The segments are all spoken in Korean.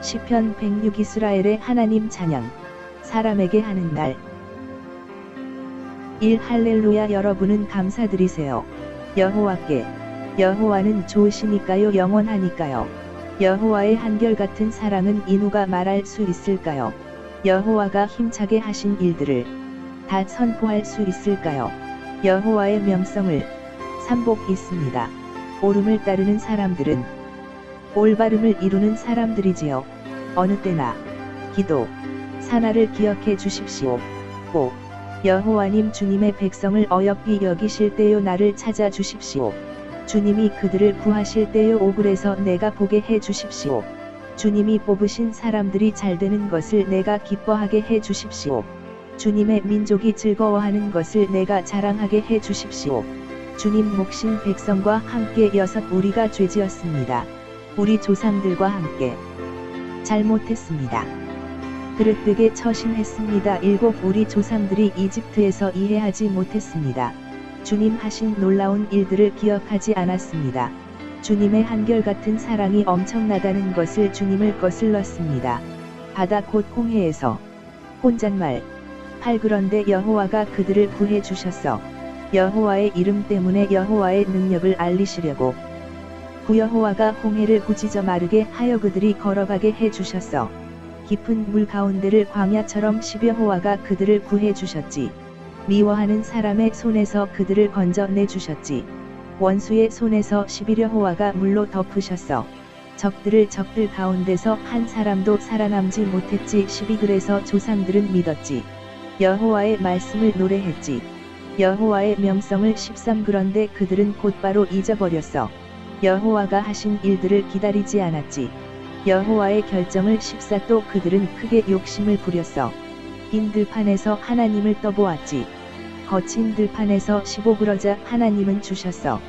시편 106 이스라엘의 하나님 찬양. 사람에게 하는 날. 1. 할렐루야. 여러분은 감사드리세요. 여호와께. 여호와는 좋으시니까요, 영원하니까요. 여호와의 한결같은 사랑은 이누가 말할 수 있을까요? 여호와가 힘차게 하신 일들을 다 선포할 수 있을까요? 여호와의 명성을 삼복 있습니다. 옳음을 따르는 사람들은 올바름을 이루는 사람들이지요. 어느 때나 기도 사나를 기억해 주십시오. 꼭 여호와님, 주님의 백성을 어여삐 여기실 때요 나를 찾아 주십시오. 주님이 그들을 구하실 때요 오굴에서 내가 보게 해 주십시오. 주님이 뽑으신 사람들이 잘되는 것을 내가 기뻐하게 해 주십시오. 주님의 민족이 즐거워하는 것을 내가 자랑하게 해 주십시오. 주님 목신 백성과 함께 우리가 죄지었습니다. 우리 조상들과 함께 잘못했습니다. 그릇되게 처신했습니다. 7. 우리 조상들이 이집트에서 이해하지 못했습니다. 주님 하신 놀라운 일들을 기억하지 않았습니다. 주님의 한결같은 사랑이 엄청나다는 것을 주님을 거슬렀습니다. 바다 곧 홍해에서 혼잣말 8. 그런데 여호와가 그들을 구해 주셨어. 여호와의 이름 때문에 여호와의 능력을 알리시려고 구여호와가 홍해를 부지저 마르게 하여 그들이 걸어가게 해 주셨어. 깊은 물 가운데를 광야처럼 10. 여호와가 그들을 구해 주셨지. 미워하는 사람의 손에서 그들을 건져내 주셨지. 원수의 손에서 11. 여호와가 물로 덮으셨어. 적들 가운데서 한 사람도 살아남지 못했지. 12. 그래서 조상들은 믿었지. 여호와의 말씀을 노래했지. 여호와의 명성을 13. 그런데 그들은 곧바로 잊어버렸어. 여호와가 하신 일들을 기다리지 않았지. 여호와의 결정을 14. 또 그들은 크게 욕심을 부렸어. 빈 들판에서 하나님을 떠보았지. 거친 들판에서 15. 그러자 하나님은 주셨어.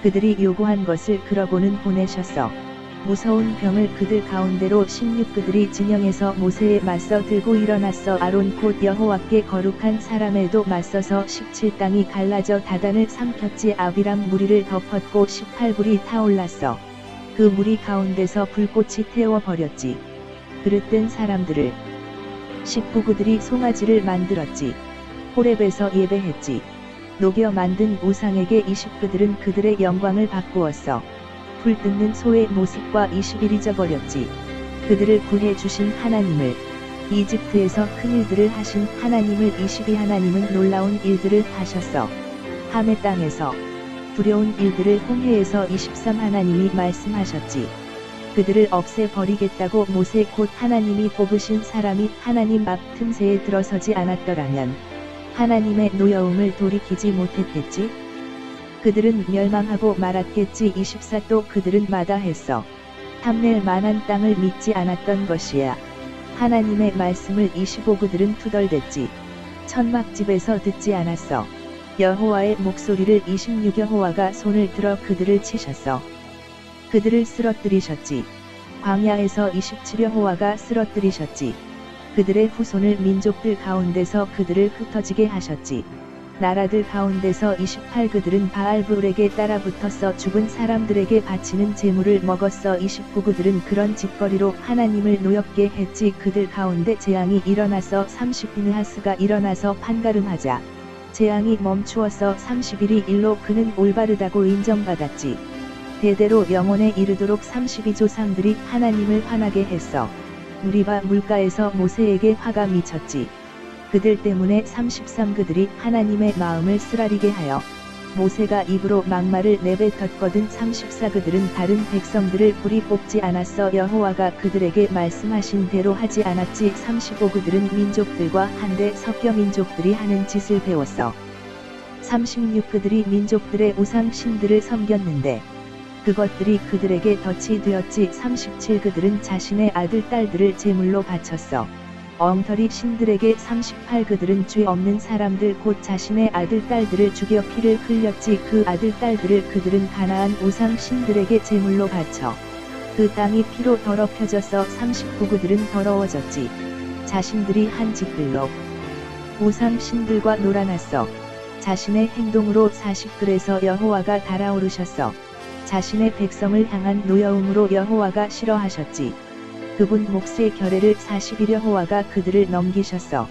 그들이 요구한 것을 그러고는 보내셨어. 무서운 병을 그들 가운데로 16. 그들이 진영에서 모세에 맞서 들고 일어났어. 아론 곧 여호와께 거룩한 사람에도 맞서서 17. 땅이 갈라져 다단을 삼켰지. 아비람 무리를 덮었고 18. 불이 타올랐어. 그 무리 가운데서 불꽃이 태워버렸지. 그릇된 사람들을 19. 그들이 송아지를 만들었지. 호렙에서 예배했지. 녹여 만든 우상에게 20. 그들은 그들의 영광을 바꾸었어. 풀 뜯는 소의 모습과 21. 잊어버렸지. 그들을 구해 주신 하나님을, 이집트에서 큰 일들을 하신 하나님을. 22. 하나님은 놀라운 일들을 하셨어. 함의 땅에서 두려운 일들을 홍해에서. 23. 하나님이 말씀하셨지. 그들을 없애버리겠다고. 모세 곧 하나님이 뽑으신 사람이 하나님 앞 틈새에 들어서지 않았더라면 하나님의 노여움을 돌이키지 못했겠지. 그들은 멸망하고 말았겠지. 24. 또 그들은 마다했어. 탐낼 만한 땅을 믿지 않았던 것이야. 하나님의 말씀을. 25. 그들은 투덜댔지. 천막집에서 듣지 않았어. 여호와의 목소리를. 26. 여호와가 손을 들어 그들을 치셨어. 그들을 쓰러뜨리셨지. 광야에서. 27. 여호와가 쓰러뜨리셨지. 그들의 후손을 민족들 가운데서 그들을 흩어지게 하셨지. 나라들 가운데서. 28. 그들은 바알불에게 따라붙어서 죽은 사람들에게 바치는 제물을 먹었어. 29. 그들은 그런 짓거리로 하나님을 노엽게 했지. 그들 가운데 재앙이 일어나서 30. 비느하스가 일어나서 판가름하자 재앙이 멈추어서 31. 일로 그는 올바르다고 인정받았지. 대대로 영원에 이르도록 32. 조상들이 하나님을 화나게 했어. 무리바 물가에서 모세에게 화가 미쳤지. 그들 때문에 33. 그들이 하나님의 마음을 쓰라리게 하여 모세가 입으로 막말을 내뱉었거든. 34. 그들은 다른 백성들을 뿌리 뽑지 않았어. 여호와가 그들에게 말씀하신 대로 하지 않았지. 35. 그들은 민족들과 한데 섞여 민족들이 하는 짓을 배웠어. 36. 그들이 민족들의 우상 신들을 섬겼는데 그것들이 그들에게 덫이 되었지. 37. 그들은 자신의 아들 딸들을 제물로 바쳤어. 엉터리 신들에게. 38. 그들은 죄 없는 사람들 곧 자신의 아들 딸들을 죽여 피를 흘렸지. 그 아들 딸들을 그들은 가나안 우상 신들에게 제물로 바쳐 그 땅이 피로 더럽혀져서. 39. 그들은 더러워졌지. 자신들이 한 짓들로 우상 신들과 놀아났어. 자신의 행동으로. 40. 그래서 여호와가 달아오르셨어. 자신의 백성을 향한 노여움으로 여호와가 싫어하셨지. 그분 몫의 결례를 40일 여호와가 그들을 넘기셨어.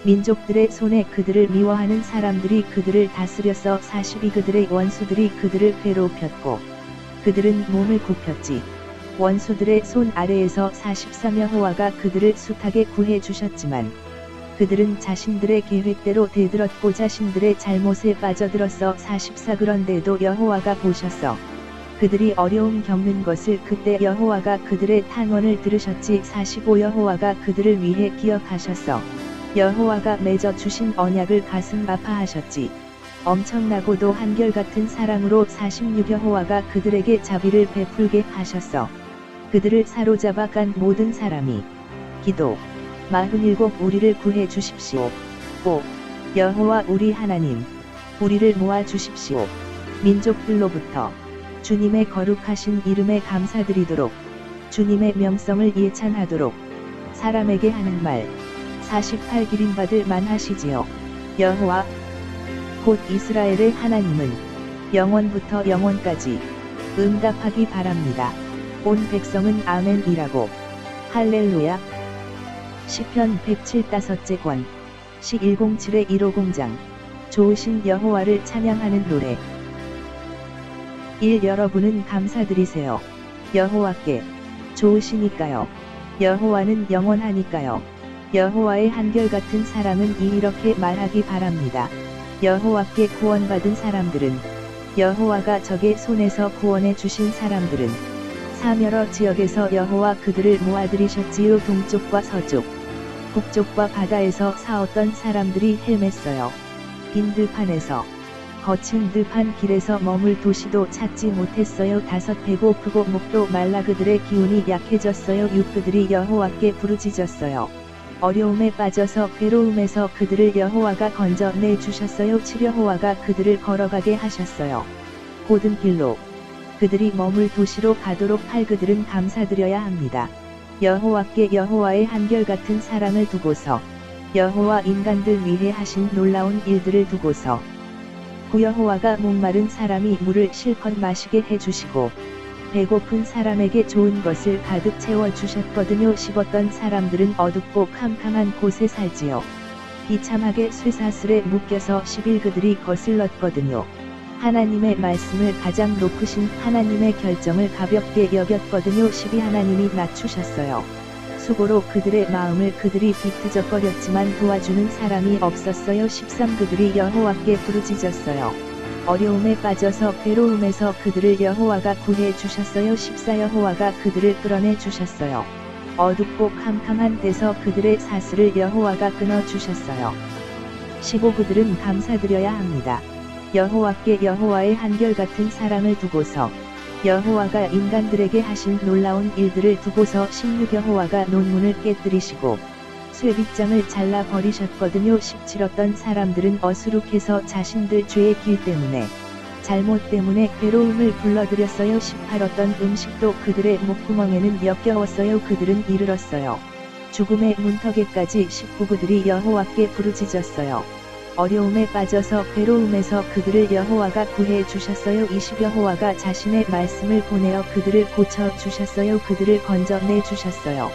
민족들의 손에 그들을 미워하는 사람들이 그들을 다스려서 40이 그들의 원수들이 그들을 괴롭혔고 그들은 몸을 굽혔지. 원수들의 손 아래에서 43 여호와가 그들을 숱하게 구해 주셨지만 그들은 자신들의 계획대로 대들었고 자신들의 잘못에 빠져들었어. 44 그런데도 여호와가 보셨어. 그들이 어려움 겪는 것을 그때 여호와가 그들의 탄원을 들으셨지. 45 여호와가 그들을 위해 기억하셨어. 여호와가 맺어 주신 언약을 가슴 아파하셨지. 엄청나고도 한결같은 사랑으로 46 여호와가 그들에게 자비를 베풀게 하셨어. 그들을 사로잡아 간 모든 사람이 기도 47 우리를 구해 주십시오. 5. 여호와 우리 하나님, 우리를 모아 주십시오. 민족들로부터 주님의 거룩하신 이름에 감사드리도록 주님의 명성을 예찬하도록 사람에게 하는 말 48 기림받을 만하시지요. 여호와 곧 이스라엘의 하나님은 영원부터 영원까지 응답하기 바랍니다. 온 백성은 아멘이라고. 할렐루야. 시편 107 5째 권 시 107의 150장 좋으신 여호와를 찬양하는 노래. 1. 여러분은 감사드리세요. 여호와께 좋으시니까요. 여호와는 영원하니까요. 여호와의 한결같은 사랑은 이렇게 말하기 바랍니다. 여호와께 구원받은 사람들은 여호와가 적의 손에서 구원해 주신 사람들은 사여러 지역에서 여호와 그들을 모아들이셨지요. 동쪽과 서쪽 북쪽과 바다에서 싸웠던 사람들이 헤맸어요. 빈 들판에서 거친 들판 길에서 머물 도시도 찾지 못했어요. 5 배고프고 목도 말라 그들의 기운이 약해졌어요. 6 그들이 여호와께 부르짖었어요. 어려움에 빠져서 괴로움에서 그들을 여호와가 건져내 주셨어요. 7 여호와가 그들을 걸어가게 하셨어요. 고든 길로 그들이 머물 도시로 가도록 8 그들은 감사드려야 합니다. 여호와께 여호와의 한결같은 사랑을 두고서 여호와 인간들 위해 하신 놀라운 일들을 두고서 9 여호와가 목마른 사람이 물을 실컷 마시게 해주시고 배고픈 사람에게 좋은 것을 가득 채워주셨거든요. 10 어떤 사람들은 어둡고 캄캄한 곳에 살지요. 비참하게 쇠사슬에 묶여서 11 그들이 거슬렀거든요. 하나님의 말씀을 가장 높으신 하나님의 결정을 가볍게 여겼거든요. 12 하나님이 낮추셨어요. 수고로 그들의 마음을 그들이 비트적거렸지만 도와주는 사람이 없었어요. 13 그들이 여호와께 부르짖었어요. 어려움에 빠져서 괴로움에서 그들을 여호와가 구해 주셨어요. 14 여호와가 그들을 끌어내 주셨어요. 어둡고 캄캄한 데서 그들의 사슬을 여호와가 끊어 주셨어요. 15 그들은 감사드려야 합니다. 여호와께 여호와의 한결같은 사랑을 두고서 여호와가 인간들에게 하신 놀라운 일들을 두고서 16 여호와가 논문을 깨뜨리시고 쇠빗장을 잘라 버리셨거든요. 17 어떤 사람들은 어수룩해서 자신들 죄의 길 때문에 잘못 때문에 괴로움을 불러들였어요. 18 어떤 음식도 그들의 목구멍에는 역겨웠어요. 그들은 이르렀어요. 죽음의 문턱에까지. 19 그들이 여호와께 부르짖었어요. 어려움에 빠져서 괴로움에서 그들을 여호와가 구해 주셨어요. 20 여호와가 자신의 말씀을 보내어 그들을 고쳐 주셨어요. 그들을 건져내 주셨어요.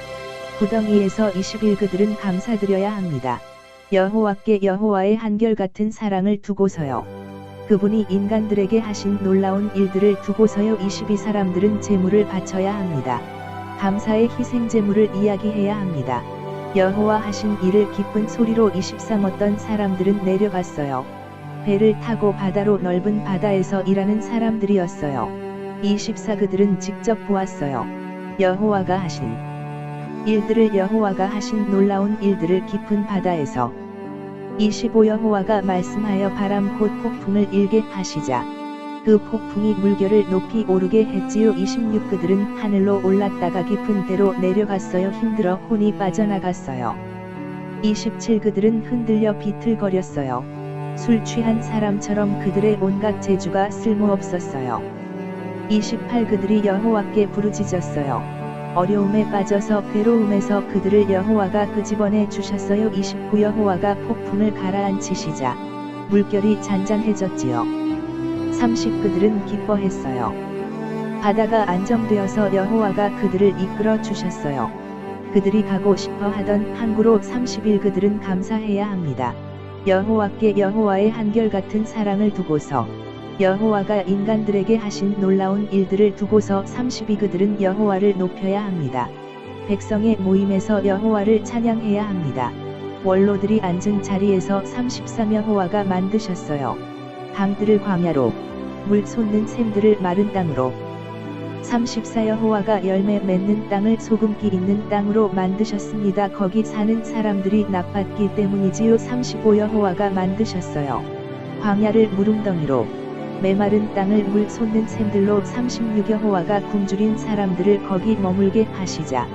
구덩이에서 21 그들은 감사드려야 합니다. 여호와께 여호와의 한결같은 사랑을 두고서요. 그분이 인간들에게 하신 놀라운 일들을 두고서요. 22 사람들은 제물을 바쳐야 합니다. 감사의 희생 제물을 이야기해야 합니다. 여호와 하신 일을 기쁜 소리로. 23 어떤 사람들은 내려갔어요. 배를 타고 바다로 넓은 바다에서 일하는 사람들이었어요. 24 그들은 직접 보았어요. 여호와가 하신 일들을 여호와가 하신 놀라운 일들을 깊은 바다에서. 25 여호와가 말씀하여 바람 곧 폭풍을 일게 하시자 그 폭풍이 물결을 높이 오르게 했지요. 26 그들은 하늘로 올랐다가 깊은 데로 내려갔어요. 힘들어 혼이 빠져나갔어요. 27 그들은 흔들려 비틀거렸어요. 술 취한 사람처럼 그들의 온갖 재주가 쓸모없었어요. 28 그들이 여호와께 부르짖었어요. 어려움에 빠져서 괴로움에서 그들을 여호와가 끄집어내 주셨어요. 29 여호와가 폭풍을 가라앉히시자 물결이 잔잔해졌지요. 30 그들은 기뻐했어요. 바다가 안정되어서 여호와가 그들을 이끌어 주셨어요. 그들이 가고 싶어 하던 항구로 30일 그들은 감사해야 합니다. 여호와께 여호와의 한결같은 사랑을 두고서 여호와가 인간들에게 하신 놀라운 일들을 두고서 30이 그들은 여호와를 높여야 합니다. 백성의 모임에서 여호와를 찬양해야 합니다. 원로들이 앉은 자리에서 33 여호와가 만드셨어요. 강들을 광야로, 물 솟는 샘들을 마른 땅으로. 34 여호와가 열매 맺는 땅을 소금기 있는 땅으로 만드셨습니다. 거기 사는 사람들이 나빴기 때문이지요. 35 여호와가 만드셨어요. 광야를 무릉덩이로, 메마른 땅을 물 솟는 샘들로. 36 여호와가 굶주린 사람들을 거기 머물게 하시자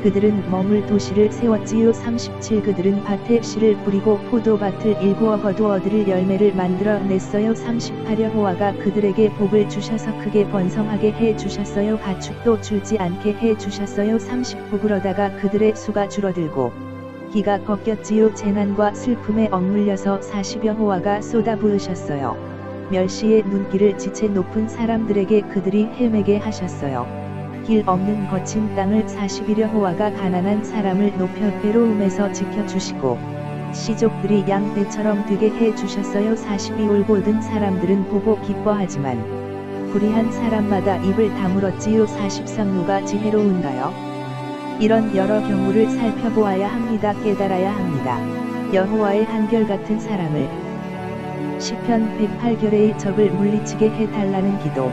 그들은 머물 도시를 세웠지요. 37 그들은 밭에 씨를 뿌리고 포도밭을 일구어 거두어들을 열매를 만들어 냈어요. 38 여호와가 그들에게 복을 주셔서 크게 번성하게 해 주셨어요. 가축도 줄지 않게 해 주셨어요. 39 그러다가 그들의 수가 줄어들고 기가 꺾였지요. 재난과 슬픔에 억눌려서 40 여호와가 쏟아부으셨어요. 멸시의 눈길을 지체 높은 사람들에게 그들이 헤매게 하셨어요. 길 없는 거친 땅을 41 여호와가 가난한 사람을 높여 괴로움에서 지켜주시고 시족들이 양떼처럼 되게 해주셨어요. 42 올곧은 사람들은 보고 기뻐하지만 불의한 사람마다 입을 다물었지요. 43 누가 지혜로운가요? 이런 여러 경우를 살펴보아야 합니다. 깨달아야 합니다. 여호와의 한결같은 사랑을. 시편 108결의 적을 물리치게 해달라는 기도.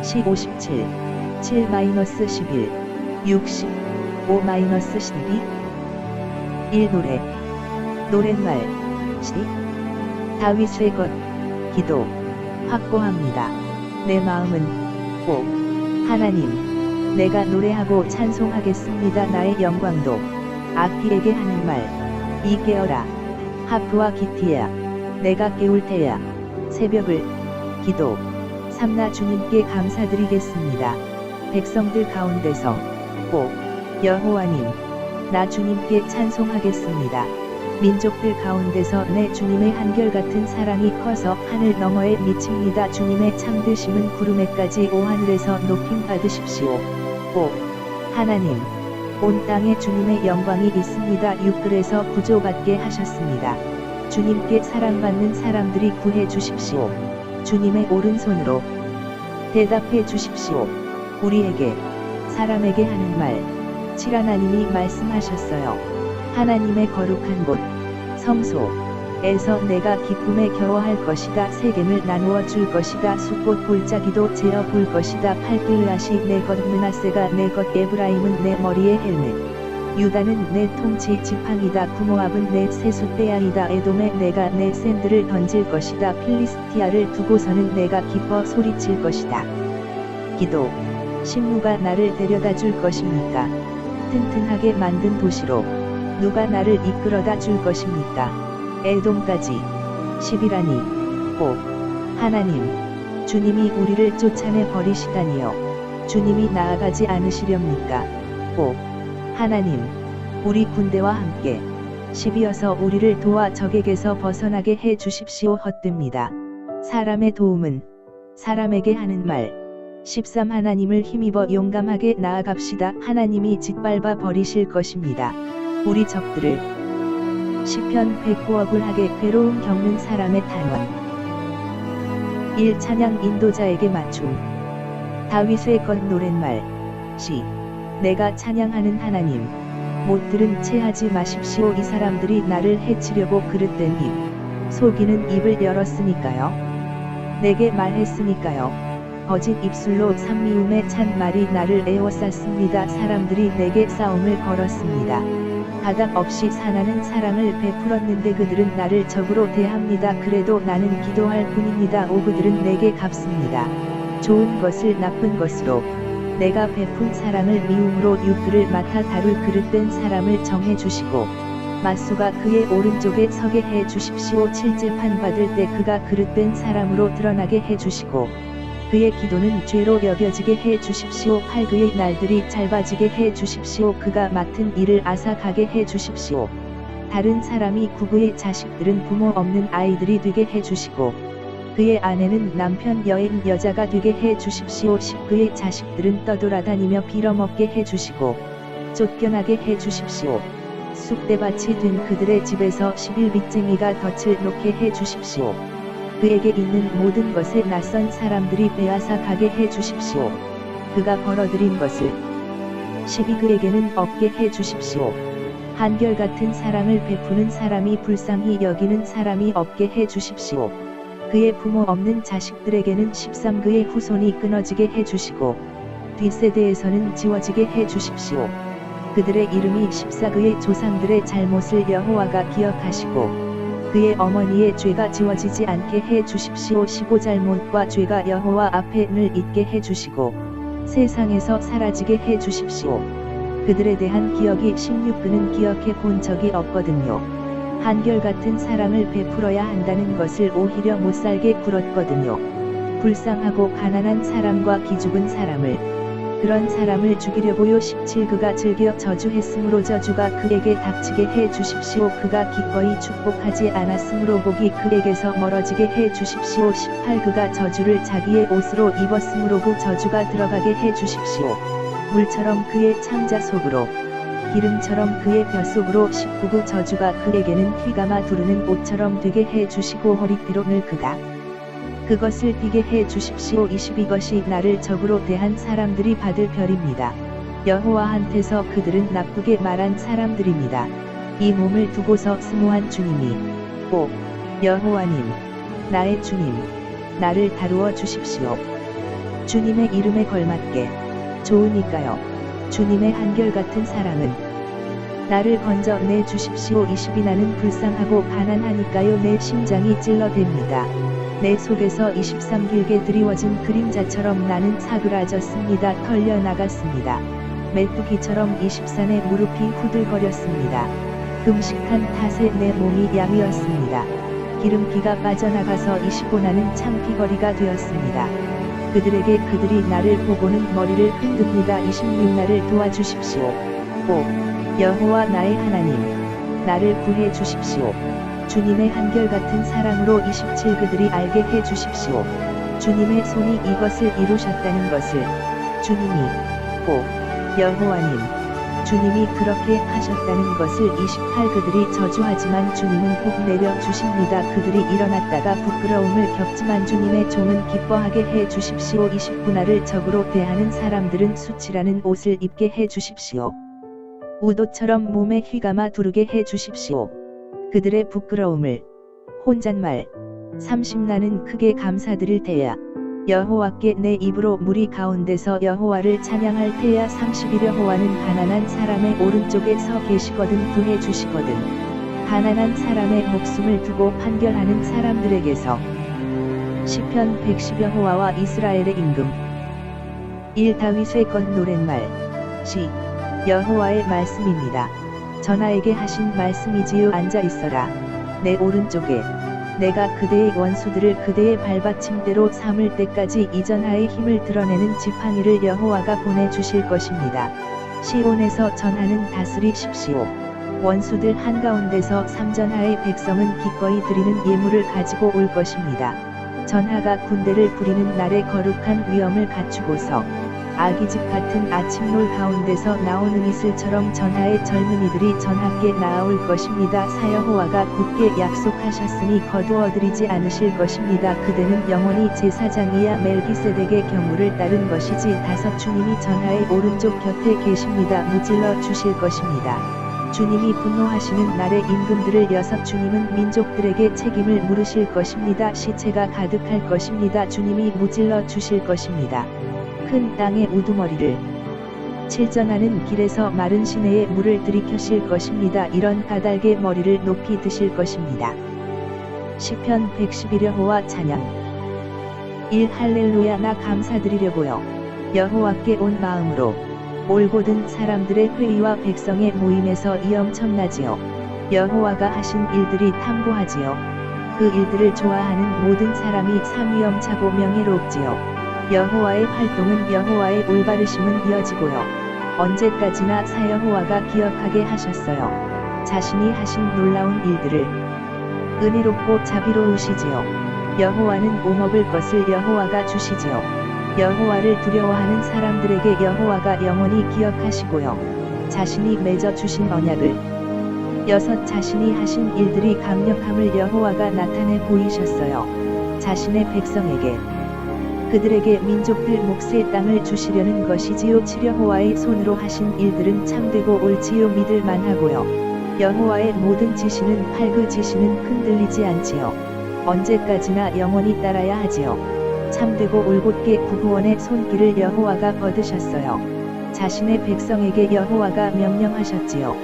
시 57 7-11 60 5-12 1 노랫말 시 다윗의 것 기도 확고합니다. 내 마음은 꼭 하나님 내가 노래하고 찬송하겠습니다. 나의 영광도 악기에게 하는 말 이 깨어라 하프와 기티야 내가 깨울 테야 새벽을 기도 삼나 주님께 감사드리겠습니다. 백성들 가운데서 꼭 여호와님 나 주님께 찬송하겠습니다. 민족들 가운데서 내 주님의 한결같은 사랑이 커서 하늘 너머에 미칩니다. 주님의 참되심은 구름에까지 오하늘에서 높임 받으십시오. 꼭 하나님 온 땅에 주님의 영광이 있습니다. 육글에서 구조받게 하셨습니다. 주님께 사랑받는 사람들이 구해 주십시오. 주님의 오른손으로 대답해 주십시오. 우리에게 사람에게 하는 말 7 하나님이 말씀하셨어요. 하나님의 거룩한 곳 성소에서 내가 기쁨에 겨워할 것이다. 세겜을 나누어 줄 것이다. 숫꽃 골짜기도 재어 볼 것이다. 팔길르앗이 내 것 므낫세가 내 것 에브라임은 내 머리의 헬멧 유다는 내 통치 지팡이다. 구모압은 내 세숫대야이다. 에돔에 내가 내 샌들을 던질 것이다. 필리스티아를 두고서는 내가 기뻐 소리칠 것이다. 기도 신무가 나를 데려다 줄 것입니까? 튼튼하게 만든 도시로 누가 나를 이끌어다 줄 것입니까? 에돔까지 10이라니 꼭 하나님 주님이 우리를 쫓아내 버리시다니요. 주님이 나아가지 않으시렵니까? 꼭 하나님 우리 군대와 함께 10이어서 우리를 도와 적에게서 벗어나게 해 주십시오. 헛됩니다. 사람의 도움은 사람에게 하는 말 13 하나님을 힘입어 용감하게 나아갑시다. 하나님이 짓밟아 버리실 것입니다. 우리 적들을 시편 109억을 하게 괴로움 겪는 사람의 탄원 1 찬양 인도자에게 맞춤 다윗의 것 노랫말 시 내가 찬양하는 하나님 못 들은 채 하지 마십시오. 이 사람들이 나를 해치려고 그릇된 입 속이는 입을 열었으니까요. 내게 말했으니까요. 거짓 입술로 산미움에 찬 말이 나를 에워쌌습니다. 사람들이 내게 싸움을 걸었습니다. 가닥 없이 사나는 사랑을 베풀었는데 그들은 나를 적으로 대합니다. 그래도 나는 기도할 뿐입니다. 오 그들은 내게 갚습니다. 좋은 것을 나쁜 것으로 내가 베푼 사랑을 미움으로 육들을 맡아 다룰 그릇된 사람을 정해 주시고 맞수가 그의 오른쪽에 서게 해 주십시오. 칠질판 받을 때 그가 그릇된 사람으로 드러나게 해 주시고 그의 기도는 죄로 여겨지게 해 주십시오. 팔 그의 날들이 짧아지게 해 주십시오. 그가 맡은 일을 앗아가게 해 주십시오. 다른 사람이 구구의 자식들은 부모 없는 아이들이 되게 해 주시고 그의 아내는 남편 여인 여자가 되게 해 주십시오. 10 그의 자식들은 떠돌아다니며 빌어먹게 해 주시고 쫓겨나게 해 주십시오. 쑥대밭이 된 그들의 집에서 11빚쟁이가 덫을 놓게 해 주십시오. 그에게 있는 모든 것에 낯선 사람들이 빼앗아 가게 해 주십시오. 그가 벌어들인 것을 시비 그에게는 없게 해 주십시오. 한결같은 사랑을 베푸는 사람이 불쌍히 여기는 사람이 없게 해 주십시오. 그의 부모 없는 자식들에게는 13그의 후손이 끊어지게 해 주시고 뒷세대에서는 지워지게 해 주십시오. 그들의 이름이 14그의 조상들의 잘못을 여호와가 기억하시고 그의 어머니의 죄가 지워지지 않게 해 주십시오. 15 잘못과 죄가 여호와 앞에 늘 있게 해 주시고 세상에서 사라지게 해 주십시오. 그들에 대한 기억이 16그는 기억해 본 적이 없거든요. 한결같은 사랑을 베풀어야 한다는 것을 오히려 못살게 굴었거든요. 불쌍하고 가난한 사람과 기죽은 사람을 그런 사람을 죽이려고요. 17 그가 즐겨 저주했으므로 저주가 그에게 닥치게 해 주십시오. 그가 기꺼이 축복하지 않았으므로 복이 그에게서 멀어지게 해 주십시오. 18 그가 저주를 자기의 옷으로 입었으므로 그 저주가 들어가게 해 주십시오. 물처럼 그의 창자 속으로 기름처럼 그의 뼛속으로 19 그 저주가 그에게는 휘감아 두르는 옷처럼 되게 해 주시고 허리띠로 늘 그것을 띠게 해 주십시오. 20 이것이 나를 적으로 대한 사람들이 받을 별입니다. 여호와한테서 그들은 나쁘게 말한 사람들입니다. 이 몸을 두고서 스모한 주님이 오 여호와님 나의 주님 나를 다루어 주십시오. 주님의 이름에 걸맞게 좋으니까요. 주님의 한결같은 사랑은 나를 건져내 주십시오. 20이 나는 불쌍하고 가난하니까요. 내 심장이 찔러댑니다. 내 속에서 23 길게 드리워진 그림자처럼 나는 사그라졌습니다. 털려 나갔습니다. 메뚜기처럼 24내 무릎이 후들거렸습니다. 금식한 탓에 내 몸이 양이었습니다. 기름기가 빠져나가서 25 나는 창피거리가 되었습니다. 그들에게 그들이 나를 보고는 머리를 흔듭니다. 26 나를 도와주십시오. 오 여호와 나의 하나님 나를 구해 주십시오. 주님의 한결같은 사랑으로 27 그들이 알게 해 주십시오. 주님의 손이 이것을 이루셨다는 것을 주님이 오 여호와님 주님이 그렇게 하셨다는 것을 28 그들이 저주하지만 주님은 복 내려 주십니다. 그들이 일어났다가 부끄러움을 겪지만 주님의 종은 기뻐하게 해 주십시오. 29 나를 적으로 대하는 사람들은 수치라는 옷을 입게 해 주십시오. 우도처럼 몸에 휘감아 두르게 해 주십시오. 그들의 부끄러움을 혼잣말 30 나는 크게 감사드릴 테야. 여호와께 내 입으로 무리 가운데서 여호와를 찬양할 테야. 31 여호와는 가난한 사람의 오른쪽에 서 계시거든 구해 주시거든. 가난한 사람의 목숨을 두고 판결하는 사람들에게서 시편 110 여호와와 이스라엘의 임금 1 다윗의 것 노랫말 시 여호와의 말씀입니다. 전하에게 하신 말씀이지요. 앉아 있어라. 내 오른쪽에 내가 그대의 원수들을 그대의 발받침대로 삼을 때까지 이전하의 힘을 드러내는 지팡이를 여호와가 보내주실 것입니다. 시온에서 전하는 다스리십시오. 원수들 한가운데서 삼전하의 백성은 기꺼이 드리는 예물을 가지고 올 것입니다. 전하가 군대를 부리는 날에 거룩한 위엄을 갖추고서 아기집 같은 아침놀 가운데서 나오는 이슬처럼 전하의 젊은이들이 전하께 나아올 것입니다. 사여호와가 굳게 약속하셨으니 거두어드리지 않으실 것입니다. 그대는 영원히 제사장이야 멜기세덱의 경우를 따른 것이지. 다섯 주님이 전하의 오른쪽 곁에 계십니다. 무질러 주실 것입니다. 주님이 분노하시는 날의 임금들을 여섯 주님은 민족들에게 책임을 물으실 것입니다. 시체가 가득할 것입니다. 주님이 무질러 주실 것입니다. 큰 땅의 우두머리를 칠전하는 길에서 마른 시내에 물을 들이켜실 것입니다. 이런 가닥의 머리를 높이 드실 것입니다. 시편 111 여호와 찬양 1 할렐루야 나 감사드리려고요. 여호와께 온 마음으로 올곧은 사람들의 회의와 백성의 모임에서 이 엄청나지요. 여호와가 하신 일들이 탐구하지요. 그 일들을 좋아하는 모든 사람이 삼위엄차고 명예롭지요. 여호와의 활동은 여호와의 올바르심은 이어지고요. 언제까지나 사여호와가 기억하게 하셨어요. 자신이 하신 놀라운 일들을 은혜롭고 자비로우시지요. 여호와는 오먹을 것을 여호와가 주시지요. 여호와를 두려워하는 사람들에게 여호와가 영원히 기억하시고요. 자신이 맺어 주신 언약을. 6. 자신이 하신 일들이 강력함을 여호와가 나타내 보이셨어요. 자신의 백성에게 그들에게 민족들 몫의 땅을 주시려는 것이지요. 7. 여호와의 손으로 하신 일들은 참되고 옳지요 믿을 만하고요. 여호와의 모든 지시는 그 지시는 흔들리지 않지요. 언제까지나 영원히 따라야 하지요. 참되고 올곧게 구구원의 손길을 여호와가 뻗으셨어요. 자신의 백성에게 여호와가 명령하셨지요.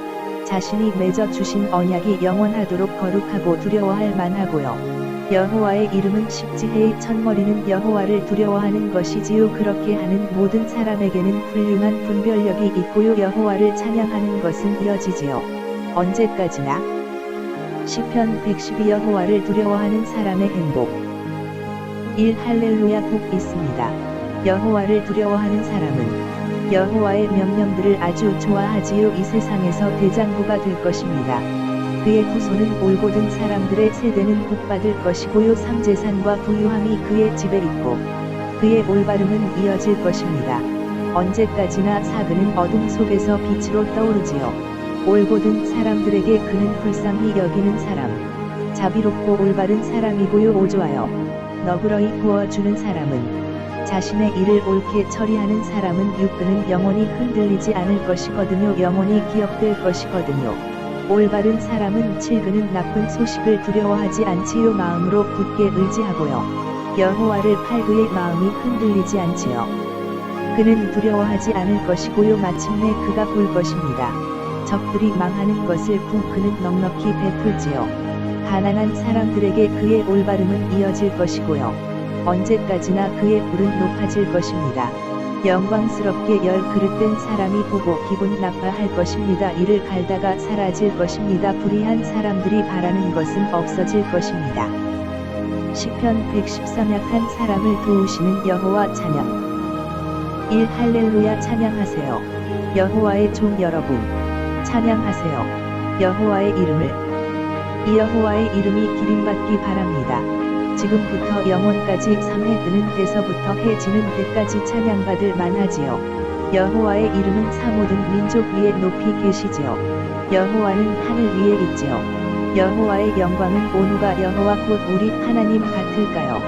자신이 맺어 주신 언약이 영원하도록 거룩하고 두려워할 만하고요. 여호와의 이름은 십지혜의 첫머리는 여호와를 두려워하는 것이지요. 그렇게 하는 모든 사람에게는 훌륭한 분별력이 있고요. 여호와를 찬양하는 것은 이어지지요. 언제까지나. 시편 112. 여호와를 두려워하는 사람의 행복. 1. 할렐루야. 복 있습니다. 여호와를 두려워하는 사람은 여호와의 명령들을 아주 좋아하지요. 이 세상에서 대장부가 될 것입니다. 그의 후손은 올곧은 사람들의 세대는 복받을 것이고요. 삼재산과 부유함이 그의 집에 있고 그의 올바름은 이어질 것입니다. 언제까지나 사그는 어둠 속에서 빛으로 떠오르지요. 올곧은 사람들에게 그는 불쌍히 여기는 사람, 자비롭고 올바른 사람이고요. 5. 좋아요. 너그러이 구워주는 사람은 자신의 일을 옳게 처리하는 사람은 6. 그는 영원히 흔들리지 않을 것이거든요. 영원히 기억될 것이거든요. 올바른 사람은 7. 그는 나쁜 소식을 두려워하지 않지요. 마음으로 굳게 의지하고요. 여호와를 팔 그의 마음이 흔들리지 않지요. 그는 두려워하지 않을 것이고요. 마침내 그가 볼 것입니다. 적들이 망하는 것을 그는 넉넉히 베풀지요. 가난한 사람들에게 그의 올바름은 이어질 것이고요. 언제까지나 그의 뿔은 높아질 것입니다. 영광스럽게 열 그릇된 사람이 보고 기분 나빠할 것입니다. 이를 갈다가 사라질 것입니다. 불의한 사람들이 바라는 것은 없어질 것입니다. 시편 113. 약한 사람을 도우시는 여호와 찬양. 1. 할렐루야. 찬양하세요. 여호와의 종 여러분, 찬양하세요. 여호와의 이름을. 이 여호와의 이름이 기림받기 바랍니다. 지금부터 영원까지 3해 뜨는 데서부터 해 지는 데까지 찬양받을 만하지요. 여호와의 이름은 사 모든 민족 위에 높이 계시지요. 여호와는 하늘 위에 있지요. 여호와의 영광은 온우가 여호와 곧 우리 하나님 같을까요?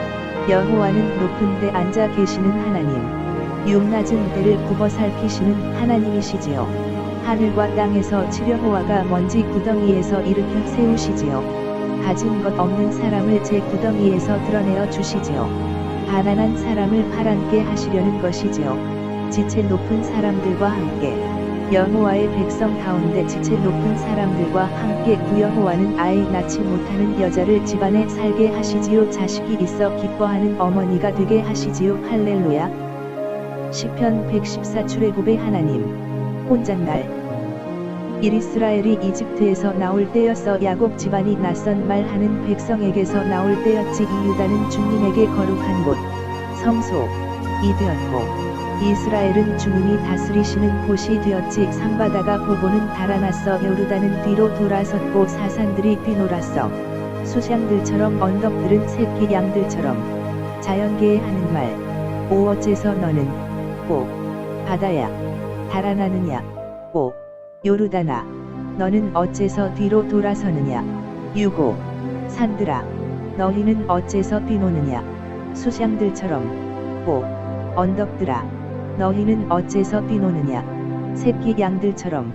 여호와는 높은 데 앉아 계시는 하나님, 육낮은 데를 굽어 살피시는 하나님이시지요. 하늘과 땅에서 7. 여호와가 먼지 구덩이에서 일으켜 세우시지요. 가진 것 없는 사람을 제 구덩이에서 드러내어 주시지요. 가난한 사람을 파랗게 하시려는 것이지요. 지체 높은 사람들과 함께 여호와의 백성 가운데 지체 높은 사람들과 함께 구 여호와는 아이 낳지 못하는 여자를 집안에 살게 하시지요. 자식이 있어 기뻐하는 어머니가 되게 하시지요. 할렐루야. 시편 114. 출애굽의 하나님. 혼잣날. 이스라엘이 이집트에서 나올 때였어. 야곱 집안이 낯선 말하는 백성에게서 나올 때였지. 이 유다는 주님에게 거룩한 곳, 성소이 되었고 이스라엘은 주님이 다스리시는 곳이 되었지. 산바다가 보고는 달아났어. 요르단은 뒤로 돌아섰고 사산들이 뒤놀았어. 수장들처럼 언덕들은 새끼 양들처럼. 자연계에 하는 말. 오 어째서 너는 오 바다야 달아나느냐. 오 요르단아, 너는 어째서 뒤로 돌아서느냐. 6. 산들아, 너희는 어째서 뛰노느냐. 수장들처럼. 5. 언덕들아, 너희는 어째서 뛰노느냐. 새끼 양들처럼.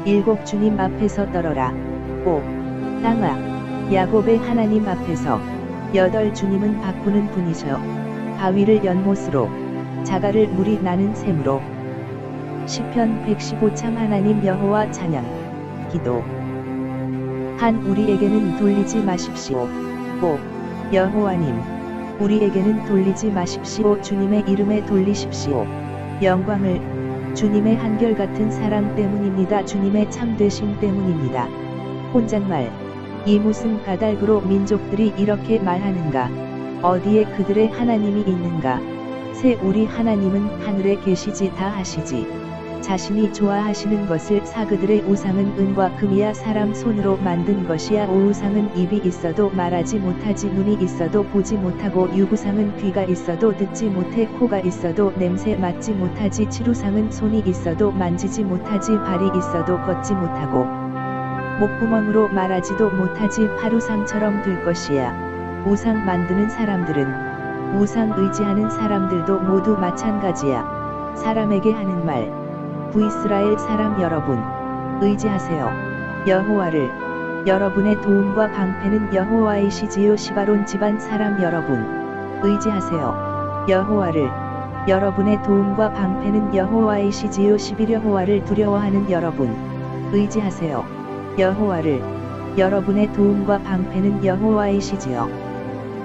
7. 주님 앞에서 떨어라. 5. 땅아, 야곱의 하나님 앞에서. 8. 주님은 바꾸는 분이셔. 바위를 연못으로, 자갈을 물이 나는 샘으로. 시편 115. 참 하나님 여호와 찬양. 기도. 한 우리에게는 돌리지 마십시오. 5. 여호와님, 우리에게는 돌리지 마십시오. 주님의 이름에 돌리십시오. 영광을. 주님의 한결같은 사랑 때문입니다. 주님의 참되심 때문입니다. 혼잣말. 이 무슨 까닭으로 민족들이 이렇게 말하는가. 어디에 그들의 하나님이 있는가. 새 우리 하나님은 하늘에 계시지 다 하시지. 자신이 좋아하시는 것을 사. 그들의 우상은 은과 금이야 사람 손으로 만든 것이야. 오우상은 입이 있어도 말하지 못하지, 눈이 있어도 보지 못하고, 유구상은 귀가 있어도 듣지 못해, 코가 있어도 냄새 맡지 못하지, 칠우상은 손이 있어도 만지지 못하지, 발이 있어도 걷지 못하고, 목구멍으로 말하지도 못하지, 팔우상처럼 될 것이야. 우상 만드는 사람들은, 우상 의지하는 사람들도 모두 마찬가지야. 사람에게 하는 말. 구이스라엘 사람 여러분, 의지하세요. 여호와를. 여러분의 도움과 방패는 여호와이시지요. 시바론 집안 사람 여러분, 의지하세요. 여호와를. 여러분의 도움과 방패는 여호와이시지요. 11 여호와를 두려워하는 여러분, 의지하세요. 여호와를. 여러분의 도움과 방패는 여호와이시지요.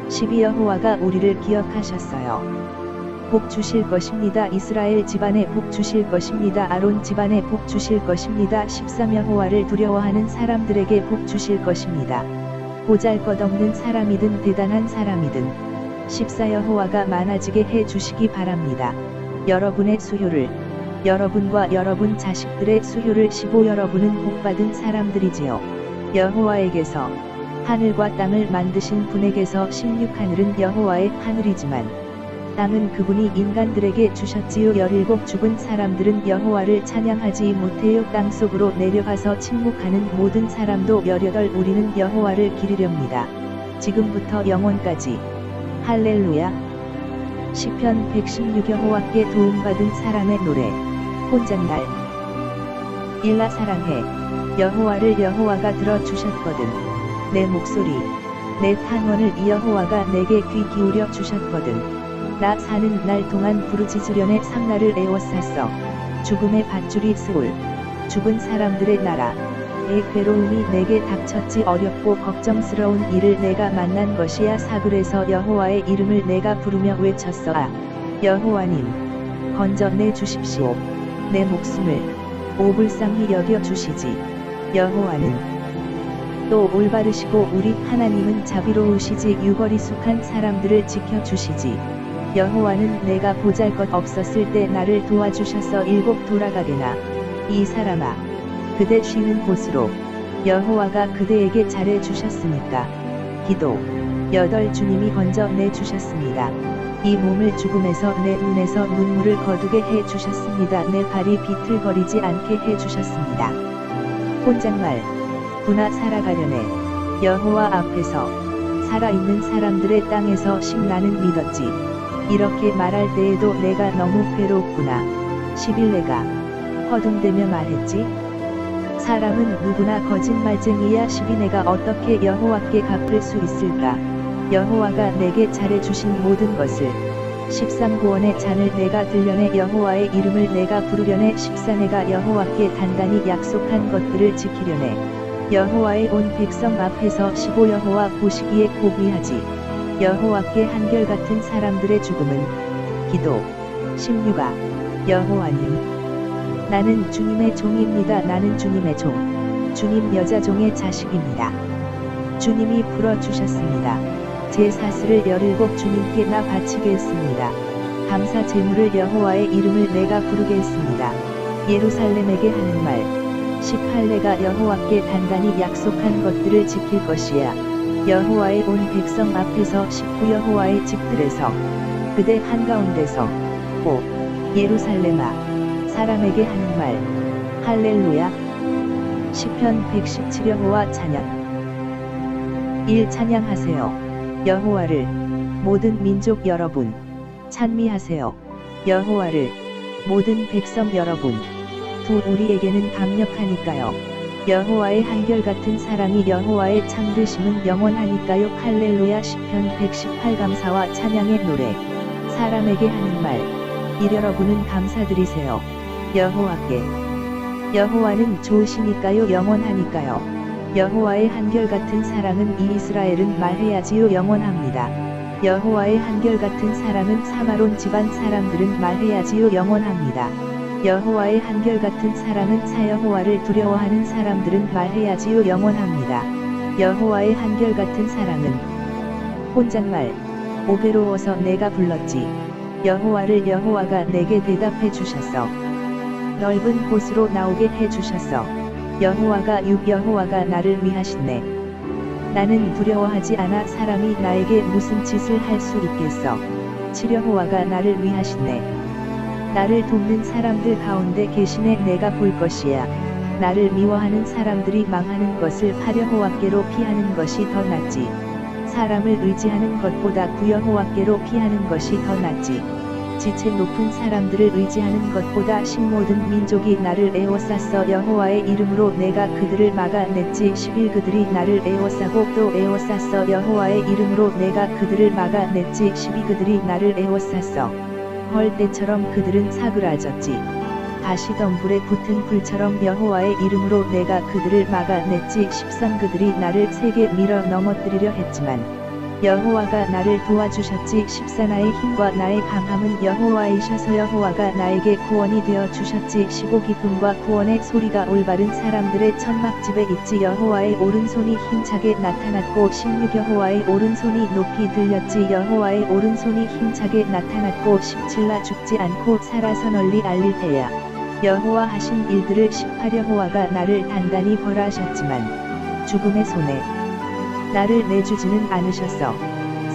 12 여호와가 우리를 기억하셨어요. 복 주실 것입니다. 이스라엘 집안에 복 주실 것입니다. 아론 집안에 복 주실 것입니다. 13 여호와를 두려워하는 사람들에게 복 주실 것입니다. 보잘것없는 사람이든 대단한 사람이든 14 여호와가 많아지게 해 주시기 바랍니다. 여러분의 수효를, 여러분과 여러분 자식들의 수효를. 15 여러분은 복받은 사람들이지요. 여호와에게서, 하늘과 땅을 만드신 분에게서. 16 하늘은 여호와의 하늘이지만 땅은 그분이 인간들에게 주셨지요. 17 죽은 사람들은 여호와를 찬양하지 못해요. 땅속으로 내려가서 침묵하는 모든 사람도. 18 우리는 여호와를 기리렵니다. 지금부터 영원까지. 할렐루야. 시편 116 여호와께 도움받은 사람의 노래. 혼잣말. 일라 사랑해. 여호와를 여호와가 들어주셨거든. 내 목소리, 내 탄원을 이 여호와가 내게 귀 기울여 주셨거든. 나 사는 날 동안 부르짖으려네 상나를 에워쌌어. 죽음의 밧줄이 스올. 죽은 사람들의 나라. 의 괴로움이 내게 닥쳤지. 어렵고 걱정스러운 일을 내가 만난 것이야. 사글에서 여호와의 이름을 내가 부르며 외쳤어. 아, 여호와님, 건져내 주십시오. 내 목숨을 오불쌍히 여겨 주시지. 여호와는 또 올바르시고 우리 하나님은 자비로우시지. 유거리숙한 사람들을 지켜주시지. 여호와는 내가 보잘것 없었을 때 나를 도와주셔서 일곱 돌아가게나. 이 사람아, 그대 쉬는 곳으로. 여호와가 그대에게 잘해 주셨으니까. 기도. 8 주님이 건져내 주셨습니다. 이 몸을 죽음에서 내 눈에서 눈물을 거두게 해 주셨습니다. 내 발이 비틀거리지 않게 해 주셨습니다. 혼잣말. 구나 살아가려네. 여호와 앞에서. 살아있는 사람들의 땅에서 나는 믿었지. 이렇게 말할 때에도 내가 너무 괴롭구나. 11 내가 허둥대며 말했지. 사람은 누구나 거짓말쟁이야. 12 내가 어떻게 여호와께 갚을 수 있을까. 여호와가 내게 잘해주신 모든 것을. 13 구원의 잔을 내가 들려내. 여호와의 이름을 내가 부르려네. 14 내가 여호와께 단단히 약속한 것들을 지키려네. 여호와의 온 백성 앞에서. 15 여호와 보시기에 고귀하지. 여호와께 한결같은 사람들의 죽음은. 기도. 16아, 여호와님, 나는 주님의 종입니다. 나는 주님의 종, 주님 여자종의 자식입니다. 주님이 불어주셨습니다. 제 사슬을 17 주님께 나 바치겠습니다. 감사 제물을 여호와의 이름을 내가 부르겠습니다. 예루살렘에게 하는 말. 18 내가 여호와께 단단히 약속한 것들을 지킬 것이야. 여호와의 온 백성 앞에서. 19 여호와의 집들에서. 그대 한가운데서. 오, 예루살렘아, 사람에게 하는 말. 할렐루야. 시편 117 여호와 찬양. 1 찬양하세요. 여호와를. 모든 민족 여러분, 찬미하세요. 여호와를. 모든 백성 여러분. 2 우리에게는 강력하니까요. 여호와의 한결같은 사랑이, 여호와의 창드심은 영원하니까요. 할렐루야. 시편 118 감사와 찬양의 노래. 사람에게 하는 말. 여러분은 감사드리세요. 여호와께. 여호와는 좋으시니까요. 영원하니까요. 여호와의 한결같은 사랑은 이 이스라엘은 말해야지요. 영원합니다. 여호와의 한결같은 사랑은 사마론 집안 사람들은 말해야지요. 영원합니다. 여호와의 한결같은 사랑은 사. 여호와를 두려워하는 사람들은 말해야지요. 영원합니다. 여호와의 한결같은 사랑은. 혼잣말. 오 괴로워서 내가 불렀지. 여호와를. 여호와가 내게 대답해 주셨어. 넓은 곳으로 나오게 해주셨어. 여호와가 나를 위하시네. 나는 두려워하지 않아. 사람이 나에게 무슨 짓을 할 수 있겠어. 여호와가 나를 위하시네. 나를 돕는 사람들 가운데 계시네. 내가 볼 것이야. 나를 미워하는 사람들이 망하는 것을 여호와께로 피하는 것이 더 낫지. 사람을 의지하는 것보다 여호와께로 피하는 것이 더 낫지. 지체 높은 사람들을 의지하는 것보다 모든 민족이 나를 에워쌌어. 여호와의 이름으로 내가 그들을 막아냈지. 11 그들이 나를 에워싸고 또 에워쌌어. 여호와의 이름으로 내가 그들을 막아냈지. 12 그들이 나를 에워쌌어. 헐 때처럼 그들은 사그라졌지. 가시덤불에 붙은 불처럼 여호와의 이름으로 내가 그들을 막아냈지. 13 그들이 나를 세게 밀어 넘어뜨리려 했지만 여호와가 나를 도와주셨지. 14 나의 힘과 나의 강함은 여호와이셔서 여호와가 나에게 구원이 되어 주셨지. 15 기쁨과 구원의 소리가 올바른 사람들의 천막집에 있지. 여호와의 오른손이 힘차게 나타났고 16 여호와의 오른손이 높이 들렸지. 여호와의 오른손이 힘차게 나타났고 17 나 죽지 않고 살아서 널리 알릴 테야. 여호와 하신 일들을 18 여호와가 나를 단단히 벌하셨지만 죽음의 손에 나를 내주지는 않으셨어.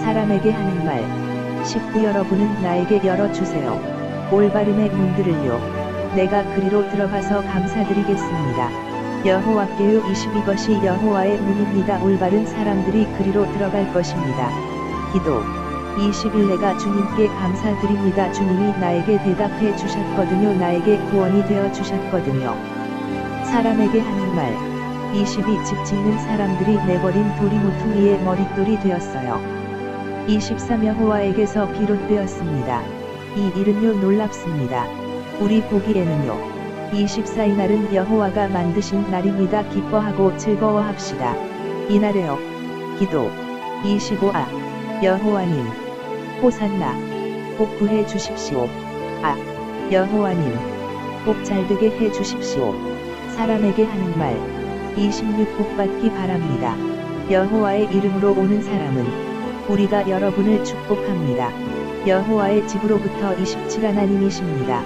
사람에게 하는 말. 19 여러분은 나에게 열어주세요. 올바름의 문들을요. 내가 그리로 들어가서 감사드리겠습니다. 여호와께요. 20 이것이 여호와의 문입니다. 올바른 사람들이 그리로 들어갈 것입니다. 기도. 21 내가 주님께 감사드립니다. 주님이 나에게 대답해 주셨거든요. 나에게 구원이 되어 주셨거든요. 사람에게 하는 말. 22 집 짓는 사람들이 내버린 도리모퉁이의 머릿돌이 되었어요. 23 여호와에게서 비롯되었습니다. 이 일은요 놀랍습니다. 우리 보기에는요. 24 이날은 여호와가 만드신 날입니다. 기뻐하고 즐거워합시다. 이날에요. 기도. 25 여호와님. 호산나. 꼭 구해 주십시오. 여호와님. 꼭 잘되게 해 주십시오. 사람에게 하는 말. 26 복받기 바랍니다. 여호와의 이름으로 오는 사람은 우리가 여러분을 축복합니다. 여호와의 집으로부터 27 하나님이십니다.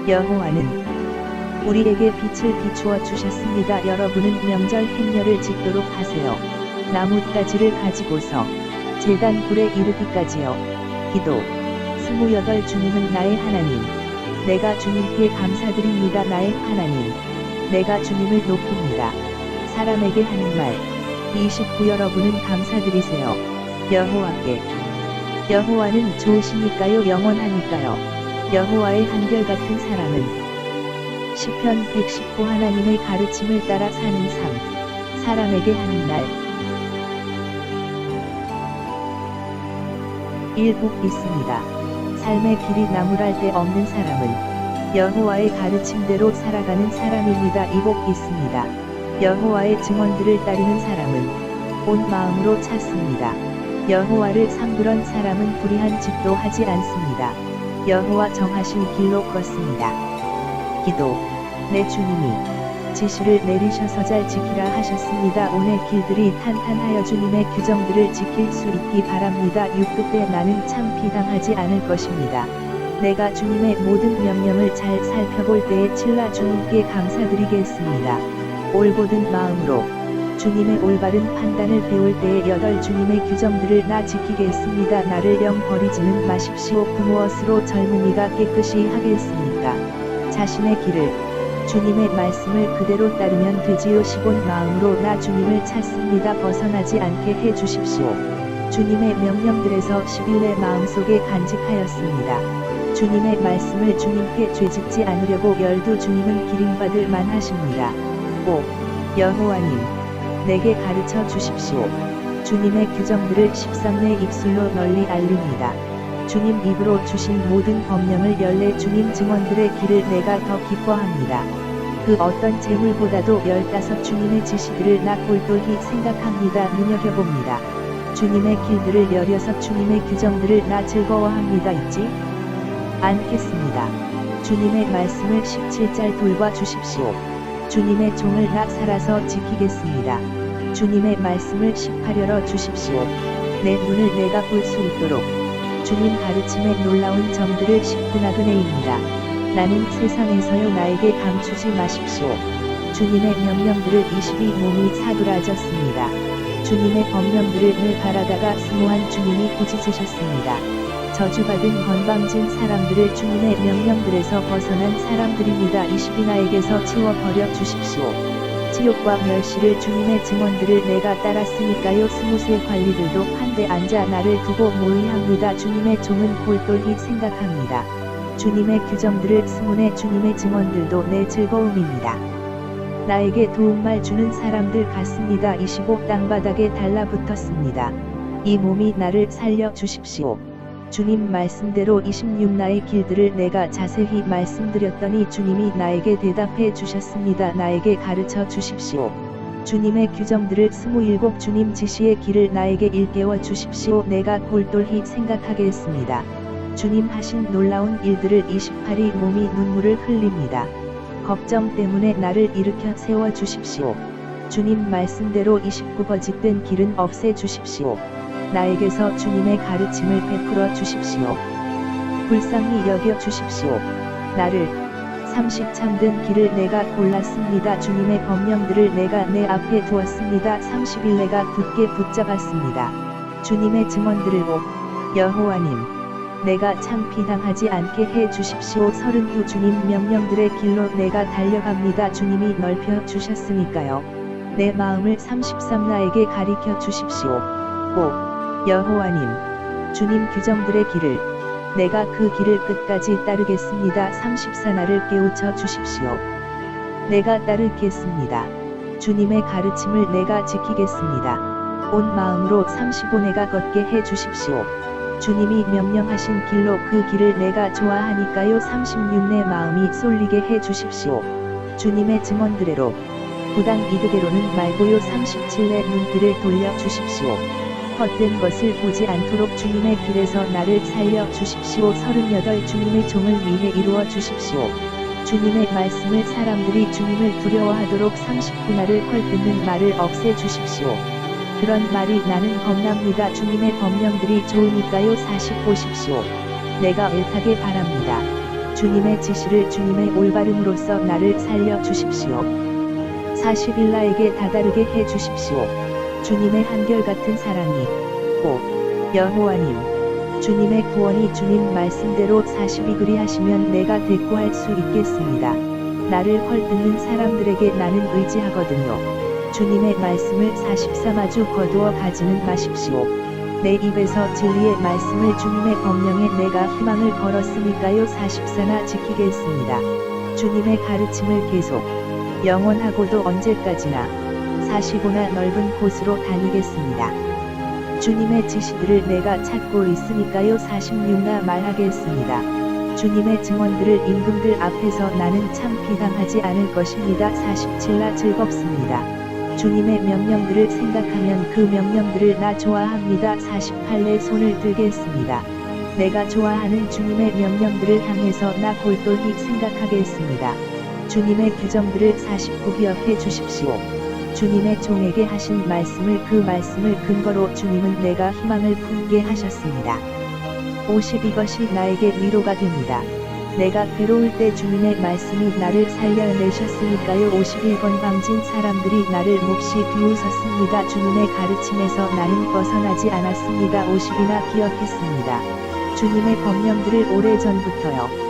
여호와는 우리에게 빛을 비추어 주셨습니다. 여러분은 명절 행렬을 짓도록 하세요. 나뭇가지를 가지고서 제단 굴에 이르기까지요. 기도. 28 주님은 나의 하나님. 내가 주님께 감사드립니다. 나의 하나님. 내가 주님을 높입니다. 사람에게 하는 말. 29 여러분은 감사드리세요. 여호와께. 여호와는 좋으시니까요. 영원하니까요. 여호와의 한결같은 사람은 시편 119 하나님의 가르침을 따라 사는 삶. 사람에게 하는 날. 복 있습니다. 삶의 길이 나무랄 데 없는 사람은 여호와의 가르침대로 살아가는 사람입니다. 복 있습니다. 여호와의 증언들을 따르는 사람은 온 마음으로 찾습니다. 여호와를 상부런 사람은 불의한 짓도 하지 않습니다. 여호와 정하신 길로 걷습니다. 기도. 내 주님이 지시를 내리셔서 잘 지키라 하셨습니다. 오늘 길들이 탄탄하여 주님의 규정들을 지킬 수 있기 바랍니다. 6 그때 나는 참 비방하지 않을 것입니다. 내가 주님의 모든 명령을 잘 살펴볼 때에 칠라 주님께 감사드리겠습니다. 올곧은 마음으로 주님의 올바른 판단을 배울 때에 8 주님의 규정들을 나 지키겠습니다. 나를 영 버리지는 마십시오. 무엇으로 젊은이가 깨끗이 하겠습니까? 자신의 길을 주님의 말씀을 그대로 따르면 되지요. 15 마음으로 나 주님을 찾습니다. 벗어나지 않게 해 주십시오. 주님의 명령들에서 11내 마음속에 간직하였습니다. 주님의 말씀을 주님께 죄짓지 않으려고 12 주님은 기림받을 만하십니다. 여호와님. 내게 가르쳐 주십시오. 주님의 규정들을 13내 입술로 널리 알립니다. 주님 입으로 주신 모든 법령을 열래 주님 증언들의 길을 내가 더 기뻐합니다. 그 어떤 재물보다도 15 주님의 지시들을 나 골똘히 생각합니다. 눈여겨봅니다. 주님의 길들을 16 주님의 규정들을 나 즐거워합니다. 있지 않겠습니다. 주님의 말씀을 17잘 돌봐 주십시오. 주님의 종을 나 살아서 지키겠습니다. 주님의 말씀을 18 열어 주십시오. 내 눈을 내가 볼 수 있도록 주님 가르침의 놀라운 점들을 19 나그네입니다. 나는 세상에서요 나에게 감추지 마십시오. 주님의 명령들을 22몸이 사그라졌습니다. 주님의 법령들을 늘 바라다가 스모한 주님이 꾸짖으셨습니다. 저주받은 건방진 사람들을 주님의 명령들에서 벗어난 사람들입니다. 22 나에게서 치워버려 주십시오. 치욕과 멸시를 주님의 증언들을 내가 따랐으니까요. 23 관리들도 한데 앉아 나를 두고 모의합니다. 주님의 종은 골똘히 생각합니다. 주님의 규정들을 24 주님의 증언들도 내 즐거움입니다. 나에게 도움말 주는 사람들 같습니다. 25 땅바닥에 달라붙었습니다. 이 몸이 나를 살려 주십시오. 주님 말씀대로 26 나의 길들을 내가 자세히 말씀드렸더니 주님이 나에게 대답해 주셨습니다. 나에게 가르쳐 주십시오. 주님의 규정들을 27 주님 지시의 길을 나에게 일깨워 주십시오. 내가 골똘히 생각하겠습니다. 주님 하신 놀라운 일들을 28이 몸이 눈물을 흘립니다. 걱정 때문에 나를 일으켜 세워 주십시오. 주님 말씀대로 29 거짓된 길은 없애 주십시오. 나에게서 주님의 가르침을 베풀어 주십시오. 불쌍히 여겨 주십시오. 나를 30 참된 길을 내가 골랐습니다. 주님의 법령들을 내가 내 앞에 두었습니다. 30일 내가 굳게 붙잡았습니다. 주님의 증언들을 여호와님 내가 창피당하지 않게 해 주십시오. 32 주님 명령들의 길로 내가 달려갑니다. 주님이 넓혀 주셨으니까요. 내 마음을 33 나에게 가리켜 주십시오. 여호와님 주님 규정들의 길을 내가 그 길을 끝까지 따르겠습니다. 34 나를 깨우쳐 주십시오. 내가 따르겠습니다. 주님의 가르침을 내가 지키겠습니다. 온 마음으로 35 내가 걷게 해 주십시오. 주님이 명령하신 길로 그 길을 내가 좋아하니까요. 36 내 마음이 쏠리게 해 주십시오. 주님의 증언들대로 부당 이득대로는 말고요. 37 내 눈길을 돌려 주십시오. 헛된 것을 보지 않도록 주님의 길에서 나를 살려 주십시오. 38 주님의 종을 위해 이루어 주십시오. 주님의 말씀을 사람들이 주님을 두려워하도록 39 나를 헐뜯는 말을 없애 주십시오. 그런 말이 나는 겁납니다. 주님의 법령들이 좋으니까요. 40 보십시오. 내가 애타게 바랍니다. 주님의 지시를 주님의 올바름으로써 나를 살려 주십시오. 40일 나에게 다다르게 해 주십시오. 주님의 한결같은 사랑이 여호와님 주님의 구원이 주님 말씀대로 40이 그리하시면 내가 대꾸할 수 있겠습니다. 나를 헐뜯는 사람들에게 나는 의지하거든요. 주님의 말씀을 44 마주 거두어 가지는 마십시오. 내 입에서 진리의 말씀을 주님의 법령에 내가 희망을 걸었으니까요. 44나 지키겠습니다. 주님의 가르침을 계속 영원하고도 언제까지나 45나 넓은 곳으로 다니겠습니다. 주님의 지시들을 내가 찾고 있으니까요. 46나 말하겠습니다. 주님의 증언들을 임금들 앞에서 나는 창피당하지 않을 것입니다. 47나 즐겁습니다. 주님의 명령들을 생각하면 그 명령들을 나 좋아합니다. 48 내 손을 들겠습니다. 내가 좋아하는 주님의 명령들을 향해서 나 골똘히 생각하겠습니다. 주님의 규정들을 49 기억해 주십시오. 주님의 종에게 하신 말씀을 그 말씀을 근거로 주님은 내가 희망을 품게 하셨습니다. 50 이것이 나에게 위로가 됩니다. 내가 괴로울 때 주님의 말씀이 나를 살려내셨으니까요. 51 건방진 사람들이 나를 몹시 비웃었습니다. 주님의 가르침에서 나는 벗어나지 않았습니다. 50이나 기억했습니다. 주님의 법령들을 오래전부터요.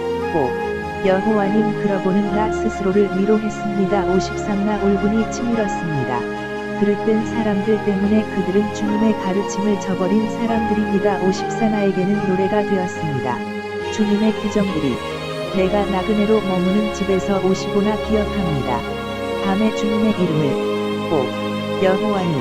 여호와님 그러고는 나 스스로를 위로했습니다. 53 나 울분이 치밀었습니다. 그릇된 사람들 때문에 그들은 주님의 가르침을 저버린 사람들입니다. 54 나에게는 노래가 되었습니다. 주님의 규정들이 내가 나그네로 머무는 집에서 55나 기억합니다. 밤에 주님의 이름을 여호와님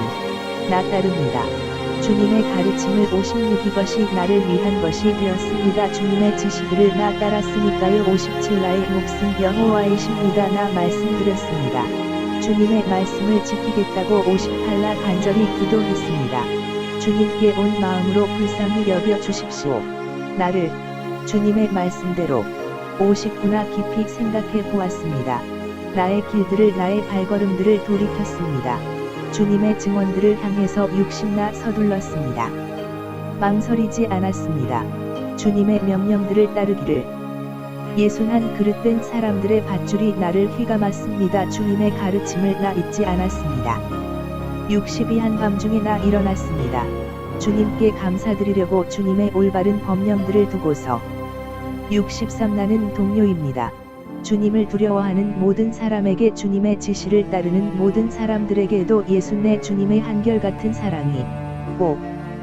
나 따릅니다. 주님의 가르침을 56 이것이 나를 위한 것이 되었습니다. 주님의 지시들을 나 따랐으니까요. 57 나의 목숨 여호와이십니다. 나 말씀드렸습니다. 주님의 말씀을 지키겠다고 58 나 간절히 기도했습니다. 주님께 온 마음으로 불쌍히 여겨 주십시오. 나를 주님의 말씀대로 59나 깊이 생각해 보았습니다. 나의 길들을 나의 발걸음들을 돌이켰습니다. 주님의 증언들을 향해서 60나 서둘렀습니다. 망설이지 않았습니다. 주님의 명령들을 따르기를 예순한 그릇된 사람들의 밧줄이 나를 휘감았습니다. 주님의 가르침을 나 잊지 않았습니다. 60이 한밤중에 나 일어났습니다. 주님께 감사드리려고 주님의 올바른 법령들을 두고서. 63 나는 동료입니다. 주님을 두려워하는 모든 사람에게 주님의 지시를 따르는 모든 사람들에게도 예순네 주님의 한결같은 사랑이. 5.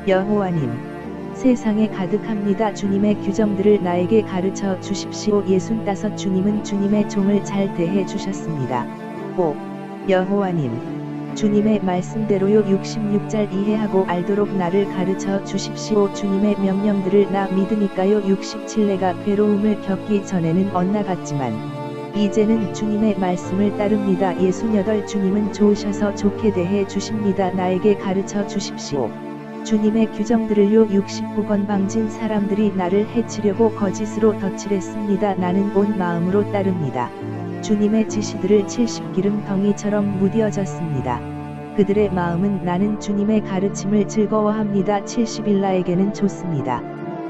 여호와님, 세상에 가득합니다. 주님의 규정들을 나에게 가르쳐 주십시오. 65 주님은 주님의 종을 잘 대해 주셨습니다. 5. 여호와님, 주님의 말씀대로요. 66절 이해하고 알도록 나를 가르쳐 주십시오. 주님의 명령들을 나 믿으니까요. 67 내가 괴로움을 겪기 전에는 엇나갔지만 이제는 주님의 말씀을 따릅니다. 68 주님은 좋으셔서 좋게 대해 주십니다. 나에게 가르쳐 주십시오. 주님의 규정들을요. 69 건방진 사람들이 나를 해치려고 거짓으로 덧칠했습니다. 나는 온 마음으로 따릅니다. 주님의 지시들을 70 기름덩이처럼 무뎌졌습니다. 그들의 마음은 나는 주님의 가르침을 즐거워합니다. 71 나에게는 좋습니다.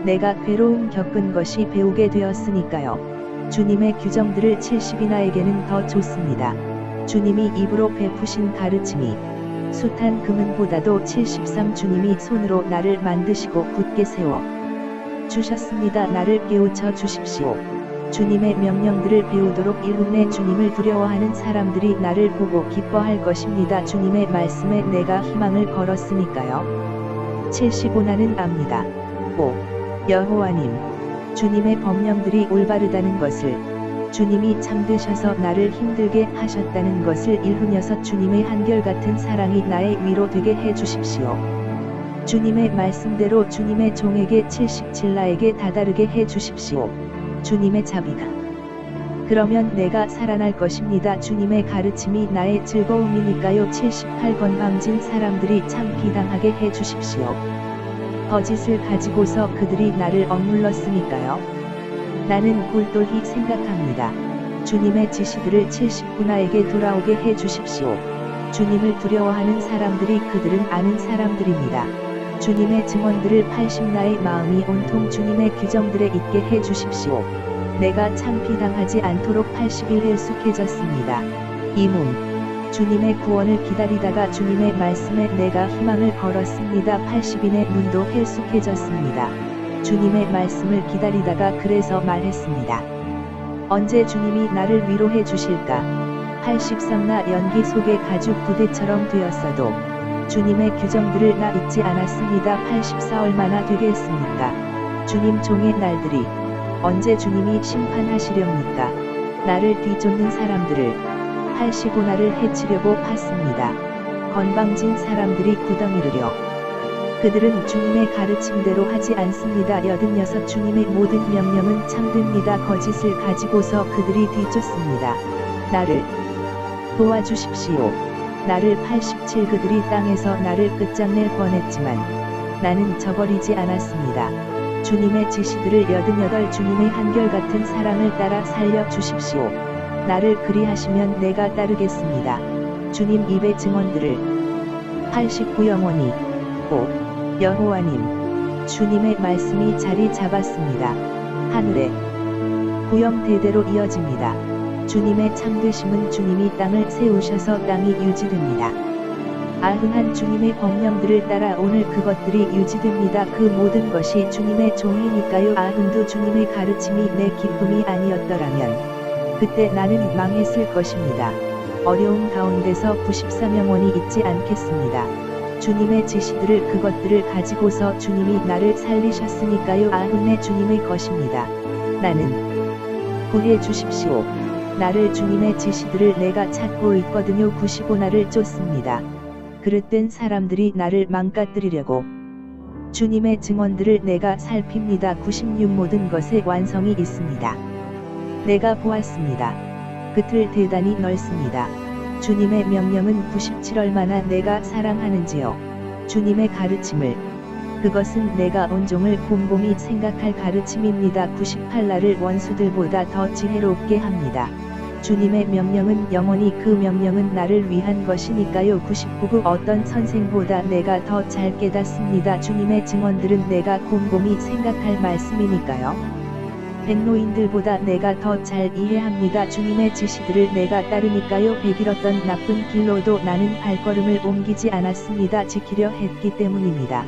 내가 괴로움 겪은 것이 배우게 되었으니까요. 주님의 규정들을 72 나에게는 더 좋습니다. 주님이 입으로 베푸신 가르침이 숱한 금은보다도 73 주님이 손으로 나를 만드시고 굳게 세워 주셨습니다. 나를 깨우쳐 주십시오. 주님의 명령들을 배우도록 일흔내 주님을 두려워하는 사람들이 나를 보고 기뻐할 것입니다. 주님의 말씀에 내가 희망을 걸었으니까요. 75 나는 압니다. 5. 여호와님, 주님의 법령들이 올바르다는 것을, 주님이 잠드셔서 나를 힘들게 하셨다는 것을 76 주님의 한결같은 사랑이 나의 위로 되게 해 주십시오. 주님의 말씀대로 주님의 종에게 77 나에게 다다르게 해 주십시오. 주님의 자비가. 그러면 내가 살아날 것입니다. 주님의 가르침이 나의 즐거움이니까요. 78 건방진 사람들이 참 비당하게 해 주십시오. 거짓을 가지고서 그들이 나를 억눌렀으니까요. 나는 굴똘히 생각합니다. 주님의 지시들을 79 나에게 돌아오게 해 주십시오. 주님을 두려워하는 사람들이 그들은 아는 사람들입니다. 주님의 증언들을 80 나의 마음이 온통 주님의 규정들에 있게 해 주십시오. 내가 창피당하지 않도록 80일 일숙해졌습니다. 이 몸, 주님의 구원을 기다리다가 주님의 말씀에 내가 희망을 걸었습니다. 80인의 눈도 헬쑥해졌습니다. 주님의 말씀을 기다리다가 그래서 말했습니다. 언제 주님이 나를 위로해 주실까? 83 나 연기 속의 가죽 부대처럼 되었어도 주님의 규정들을 나 잊지 않았습니다. 84 얼마나 되겠습니까? 주님 종의 날들이 언제 주님이 심판하시렵니까? 나를 뒤쫓는 사람들을 85 나를 해치려고 팠습니다. 건방진 사람들이 구덩이르려 그들은 주님의 가르침대로 하지 않습니다. 86 주님의 모든 명령은 참됩니다. 거짓을 가지고서 그들이 뒤쫓습니다. 나를 도와주십시오. 나를 87 그들이 땅에서 나를 끝장낼 뻔했지만 나는 저버리지 않았습니다. 주님의 지시들을 88 주님의 한결같은 사랑을 따라 살려주십시오. 나를 그리하시면 내가 따르겠습니다. 주님 입의 증언들을 89 영원히. 5. 여호와님, 주님의 말씀이 자리 잡았습니다. 하늘에 구영 대대로 이어집니다. 주님의 참되심은 주님이 땅을 세우셔서 땅이 유지됩니다. 아흔한 주님의 법령들을 따라 오늘 그것들이 유지됩니다. 그 모든 것이 주님의 종이니까요. 아흔도 주님의 가르침이 내 기쁨이 아니었더라면 그때 나는 망했을 것입니다. 어려움 가운데서 94 영원히 잊지 않겠습니다. 주님의 지시들을 그것들을 가지고서 주님이 나를 살리셨으니까요. 아흔내 주님의 것입니다. 나는 구해 주십시오. 나를 주님의 지시들을 내가 찾고 있거든요. 95 나를 쫓습니다. 그릇된 사람들이 나를 망가뜨리려고 주님의 증언들을 내가 살핍니다. 96 모든 것에 완성이 있습니다. 내가 보았습니다. 그틀 대단히 넓습니다. 주님의 명령은 97 얼마나 내가 사랑하는지요. 주님의 가르침을, 그것은 내가 온종일 곰곰이 생각할 가르침입니다. 98 나를 원수들보다 더 지혜롭게 합니다. 주님의 명령은 영원히 그 명령은 나를 위한 것이니까요. 99 그 어떤 선생보다 내가 더 잘 깨닫습니다. 주님의 증언들은 내가 곰곰이 생각할 말씀이니까요. 백노인들보다 내가 더 잘 이해합니다. 주님의 지시들을 내가 따르니까요. 백일었던 나쁜 길로도 나는 발걸음을 옮기지 않았습니다. 지키려 했기 때문입니다.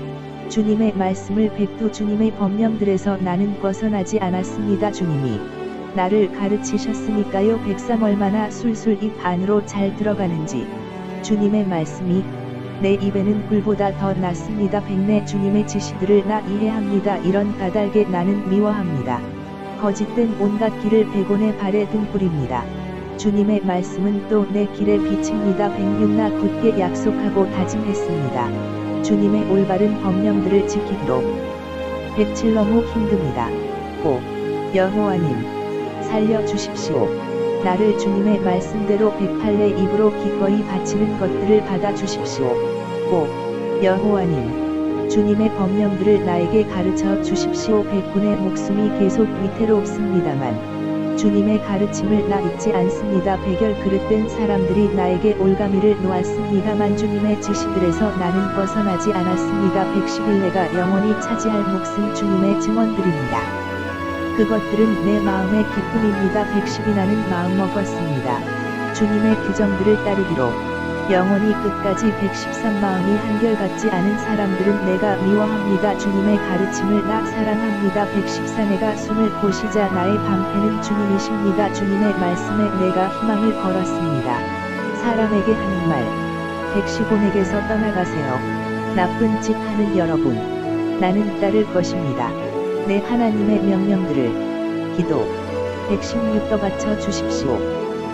주님의 말씀을 백두 주님의 법령들에서 나는 벗어나지 않았습니다. 주님이 나를 가르치셨으니까요. 백삼 얼마나 술술 입 안으로 잘 들어가는지 주님의 말씀이 내 입에는 꿀보다 더 낫습니다. 백내 주님의 지시들을 나 이해합니다. 이런 까닭에 나는 미워합니다. 거짓된 온갖 길을 백온의 발에 등불입니다. 주님의 말씀은 또 내 길의 빛입니다. 백육나 굳게 약속하고 다짐했습니다. 주님의 올바른 법령들을 지키기로. 107 너무 힘듭니다. 오 여호와님 살려주십시오. 나를 주님의 말씀대로 108내 입으로 기꺼이 바치는 것들을 받아주십시오. 오 여호와님 주님의 법령들을 나에게 가르쳐 주십시오. 백군의 목숨이 계속 위태롭습니다만 주님의 가르침을 나 잊지 않습니다. 백열 그릇된 사람들이 나에게 올가미를 놓았습니다만 주님의 지시들에서 나는 벗어나지 않았습니다. 111내가 영원히 차지할 몫은 주님의 증언들입니다. 그것들은 내 마음의 기쁨입니다. 112 나는 마음먹었습니다. 주님의 규정들을 따르기로. 영원히 끝까지 113 마음이 한결같지 않은 사람들은 내가 미워합니다. 주님의 가르침을 나 사랑합니다. 114 내가 숨을 고시자 나의 방패는 주님이십니다. 주님의 말씀에 내가 희망을 걸었습니다. 사람에게 하는 말 115 내게서 떠나가세요. 나쁜 짓 하는 여러분 나는 따를 것입니다. 내 하나님의 명령들을 기도 116 떠받쳐 주십시오.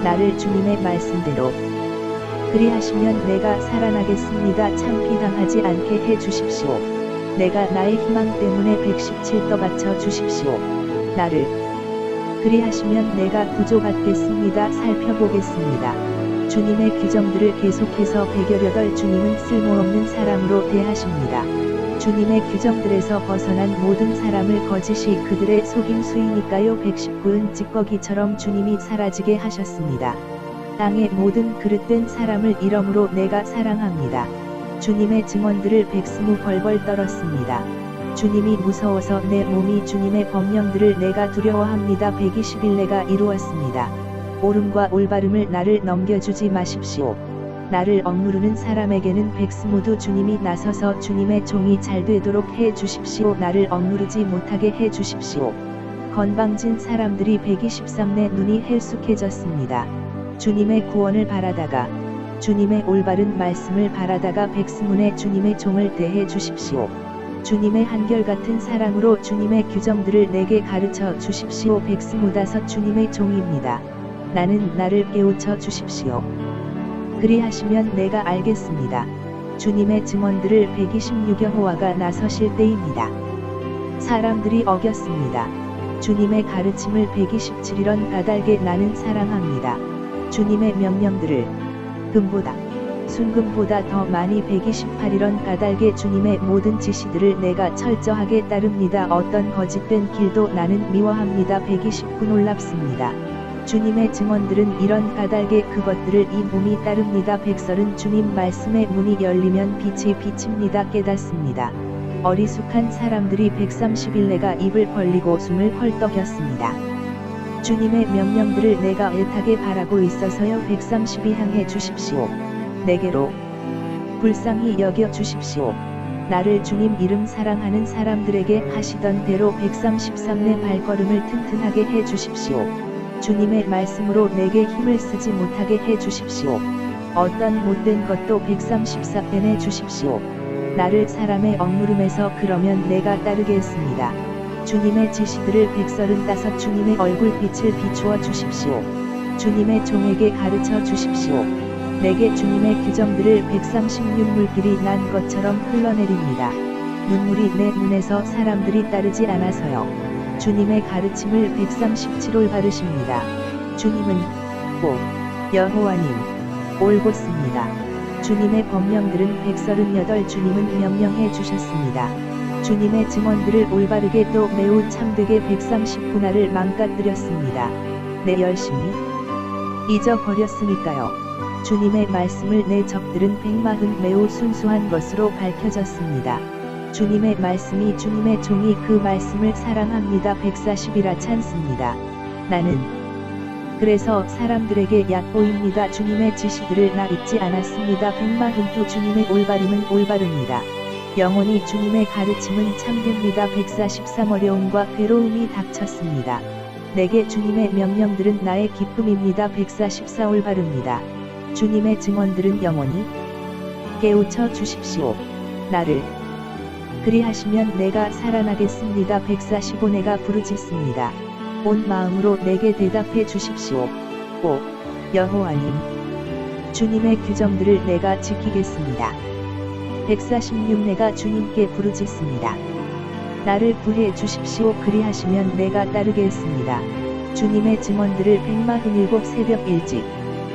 나를 주님의 말씀대로 그리하시면 내가 살아나겠습니다. 창피당하지 않게 해 주십시오. 내가 나의 희망 때문에 117 떠받쳐 주십시오. 나를 그리하시면 내가 구조받겠습니다. 살펴보겠습니다. 주님의 규정들을 계속해서 118 주님은 쓸모없는 사람으로 대하십니다. 주님의 규정들에서 벗어난 모든 사람을 거짓이 그들의 속임수이니까요. 119은 찌꺼기처럼 주님이 사라지게 하셨습니다. 땅의 모든 그릇된 사람을 이러므로 내가 사랑합니다. 주님의 증언들을 120 벌벌 떨었습니다. 주님이 무서워서 내 몸이 주님의 법령들을 내가 두려워합니다. 121 내가 이루었습니다. 옳음과 올바름을 나를 넘겨주지 마십시오. 나를 억누르는 사람에게는 120도 주님이 나서서 주님의 종이 잘 되도록 해 주십시오. 나를 억누르지 못하게 해 주십시오. 건방진 사람들이 123 내 눈이 헬쑥해졌습니다. 주님의 구원을 바라다가 주님의 올바른 말씀을 바라다가 120의 주님의 종을 대해 주십시오. 주님의 한결같은 사랑으로 주님의 규정들을 내게 가르쳐 주십시오. 125 주님의 종입니다. 나는 나를 깨우쳐 주십시오. 그리하시면 내가 알겠습니다. 주님의 증언들을 126 여호와가 나서실 때입니다. 사람들이 어겼습니다. 주님의 가르침을 127 이런 까닭에 나는 사랑합니다. 주님의 명령들을 금보다 순금보다 더 많이 128 이런 까닭에 주님의 모든 지시들을 내가 철저하게 따릅니다. 어떤 거짓된 길도 나는 미워합니다. 129 놀랍습니다. 주님의 증언들은 이런 까닭에 그것들을 이 몸이 따릅니다. 130은 주님 말씀의 문이 열리면 빛이 비칩니다. 깨닫습니다. 어리숙한 사람들이 131 내가 입을 벌리고 숨을 헐떡였습니다. 주님의 명령들을 내가 애타게 바라고 있어서요. 132 향해 주십시오. 내게로 불쌍히 여겨 주십시오. 나를 주님 이름 사랑하는 사람들에게 하시던 대로 133 내 발걸음을 튼튼하게 해 주십시오. 주님의 말씀으로 내게 힘을 쓰지 못하게 해 주십시오. 어떤 못된 것도 134 빼내 주십시오. 나를 사람의 억누름에서 그러면 내가 따르겠습니다. 주님의 지시들을 135 주님의 얼굴빛을 비추어 주십시오. 주님의 종에게 가르쳐 주십시오. 내게 주님의 규정들을 136 물길이 난 것처럼 흘러내립니다. 눈물이 내 눈에서 사람들이 따르지 않아서요. 주님의 가르침을 137 올바르십니다. 주님은 오 여호와님 올곧습니다. 주님의 법령들은 138 주님은 명령해 주셨습니다. 주님의 증언들을 올바르게 또 매우 참되게 139 나를 망가뜨렸습니다. 내 열심히 잊어버렸으니까요. 주님의 말씀을 내 적들은 140 매우 순수한 것으로 밝혀졌습니다. 주님의 말씀이 주님의 종이 그 말씀을 사랑합니다. 140이라 찬습니다. 나는 그래서 사람들에게 얕보입니다. 주님의 지시들을 나 잊지 않았습니다. 142 주님의 올바름은 올바릅니다. 영원히 주님의 가르침은 참됩니다. 143 어려움과 괴로움이 닥쳤습니다. 내게 주님의 명령들은 나의 기쁨입니다. 144 올바릅니다. 주님의 증언들은 영원히 깨우쳐 주십시오. 나를 그리하시면 내가 살아나겠습니다. 145 내가 부르짖습니다. 온 마음으로 내게 대답해 주십시오. 오 여호와님, 주님의 규정들을 내가 지키겠습니다. 146 내가 주님께 부르짖습니다. 나를 구해 주십시오. 그리하시면 내가 따르겠습니다. 주님의 증언들을 147 새벽 일찍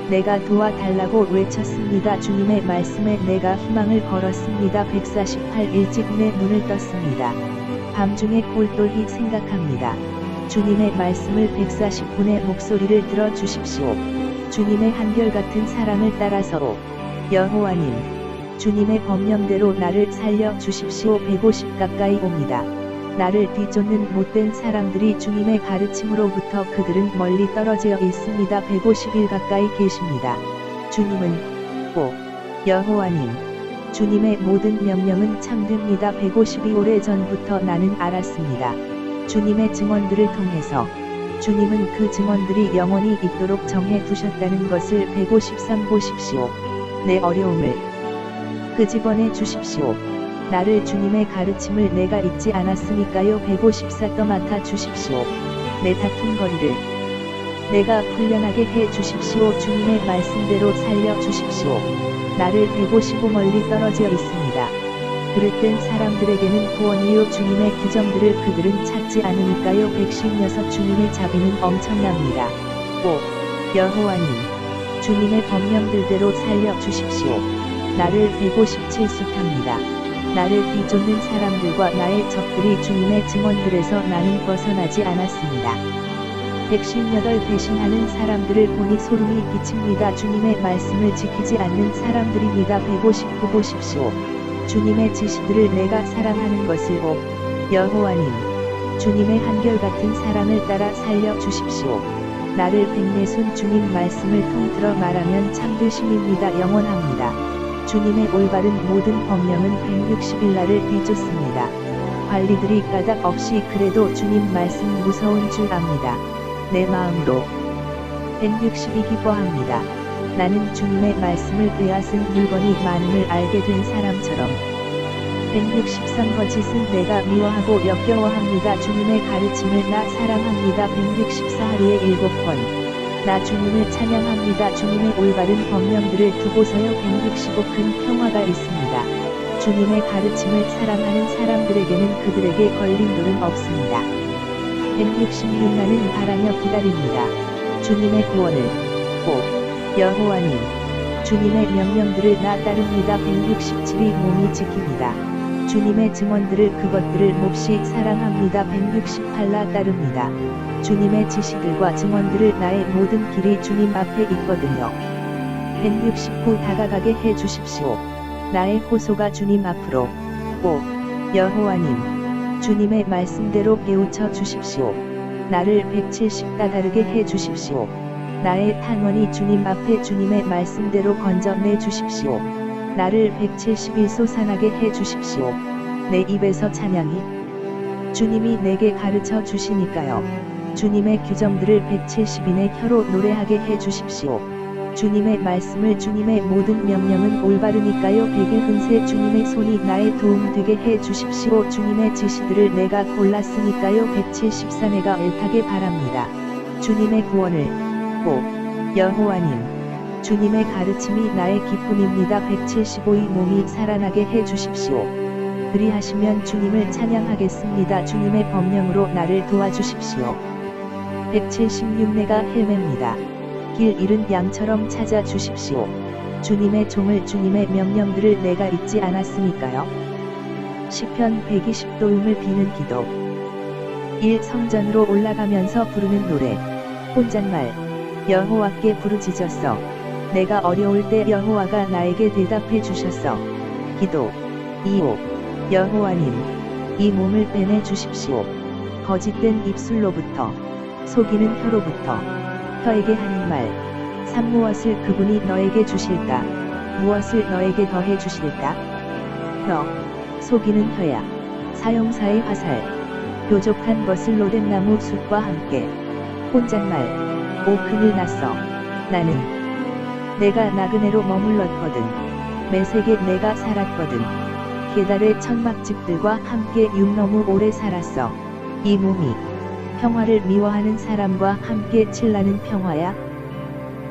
내가 도와달라고 외쳤습니다. 주님의 말씀에 내가 희망을 걸었습니다. 148 일찍 내 눈을 떴습니다. 밤중에 꼴똘히 생각합니다. 주님의 말씀을 149의 목소리를 들어 주십시오. 주님의 한결같은 사랑을 따라서 여호와님, 주님의 법령대로 나를 살려 주십시오. 150 가까이 옵니다. 나를 뒤쫓는 못된 사람들이 주님의 가르침으로부터 그들은 멀리 떨어져 있습니다. 151 가까이 계십니다. 주님은 오 여호와님, 주님의 모든 명령은 참됩니다. 152 오래전부터 나는 알았습니다. 주님의 증언들을 통해서 주님은 그 증언들이 영원히 있도록 정해 두셨다는 것을. 153 보십시오. 내 어려움을 끄집어내 주십시오. 나를 주님의 가르침을 내가 잊지 않았으니까요. 154 떠맡아 주십시오. 내 다툼거리를 내가 풀려나게 해 주십시오. 주님의 말씀대로 살려 주십시오. 나를 155 멀리 떨어져 있습니다. 그릇된 사람들에게는 구원이요 주님의 규정들을 그들은 찾지 않으니까요. 156 주님의 자비는 엄청납니다. 오 여호와님, 주님의 법령들대로 살려 주십시오. 나를 157 숱합니다. 나를 뒤쫓는 사람들과 나의 적들이 주님의 증언들에서 나는 벗어나지 않았습니다. 158 배신하는 사람들을 보니 소름이 끼칩니다. 주님의 말씀을 지키지 않는 사람들입니다. 159 보십시오. 주님의 지시들을 내가 사랑하는 것을. 오 여호와님, 주님의 한결같은 사랑을 따라 살려 주십시오. 나를 백내손 주님 말씀을 통틀어 말하면 참되심입니다. 영원합니다. 주님의 올바른 모든 법령은 160일 나를 뒤쫓습니다. 관리들이 까닭 없이 그래도 주님 말씀 무서운 줄 압니다. 내 마음으로 162 기뻐합니다. 나는 주님의 말씀을 빼앗은 물건이 많음을 알게 된 사람처럼. 163 거짓은 내가 미워하고 역겨워합니다. 주님의 가르침을 나 사랑합니다. 164 하루에 7번 나 주님을 찬양합니다. 주님의 올바른 법령들을 두고서요. 165 큰 평화가 있습니다. 주님의 가르침을 사랑하는 사람들에게는 그들에게 걸린 돌은 없습니다. 166 나는 바라며 기다립니다. 주님의 구원을. 오 여호와님, 주님의 명령들을 나 따릅니다. 167이 몸이 지킵니다. 주님의 증언들을 그것들을 몹시 사랑합니다. 168 나 따릅니다. 주님의 지시들과 증언들을 나의 모든 길이 주님 앞에 있거든요. 169 다가가게 해 주십시오. 나의 호소가 주님 앞으로. 오 여호와님, 주님의 말씀대로 깨우쳐 주십시오. 나를 170 다다르게 해 주십시오. 나의 탄원이 주님 앞에 주님의 말씀대로 건져내 주십시오. 나를 171 솟아나게 해 주십시오. 내 입에서 찬양이 주님이 내게 가르쳐 주시니까요. 주님의 규정들을 170인의 혀로 노래하게 해 주십시오. 주님의 말씀을 주님의 모든 명령은 올바르니까요. 100일 금세 주님의 손이 나의 도움 되게 해 주십시오. 주님의 지시들을 내가 골랐으니까요. 174 내가 애타게 바랍니다. 주님의 구원을. 오 여호와님, 주님의 가르침이 나의 기쁨입니다. 175이 몸이 살아나게 해 주십시오. 그리하시면 주님을 찬양하겠습니다. 주님의 법령으로 나를 도와주십시오. 176 내가 헤맵니다. 길 잃은 양처럼 찾아 주십시오. 주님의 종을 주님의 명령들을 내가 잊지 않았으니까요. 시편 120 도움을 비는 기도. 1 성전으로 올라가면서 부르는 노래. 혼잣말. 여호와께 부르짖었어. 내가 어려울 때 여호와가 나에게 대답해 주셨어. 기도. 2호 여호와님, 이 몸을 빼내 주십시오. 거짓된 입술로부터, 속이는 혀로부터, 혀에게 하는 말, 참 무엇을 그분이 너에게 주실까? 무엇을 너에게 더해 주실까? 혀, 속이는 혀야, 사형사의 화살, 뾰족한 것을 로뎀 나무 숯과 함께. 혼잣말, 오 큰일 났어. 나는 내가 나그네로 머물렀거든. 메색에 내가 살았거든. 게달의 천막집들과 함께 너무 오래 살았어. 이 몸이 평화를 미워하는 사람과 함께 칠라는 평화야?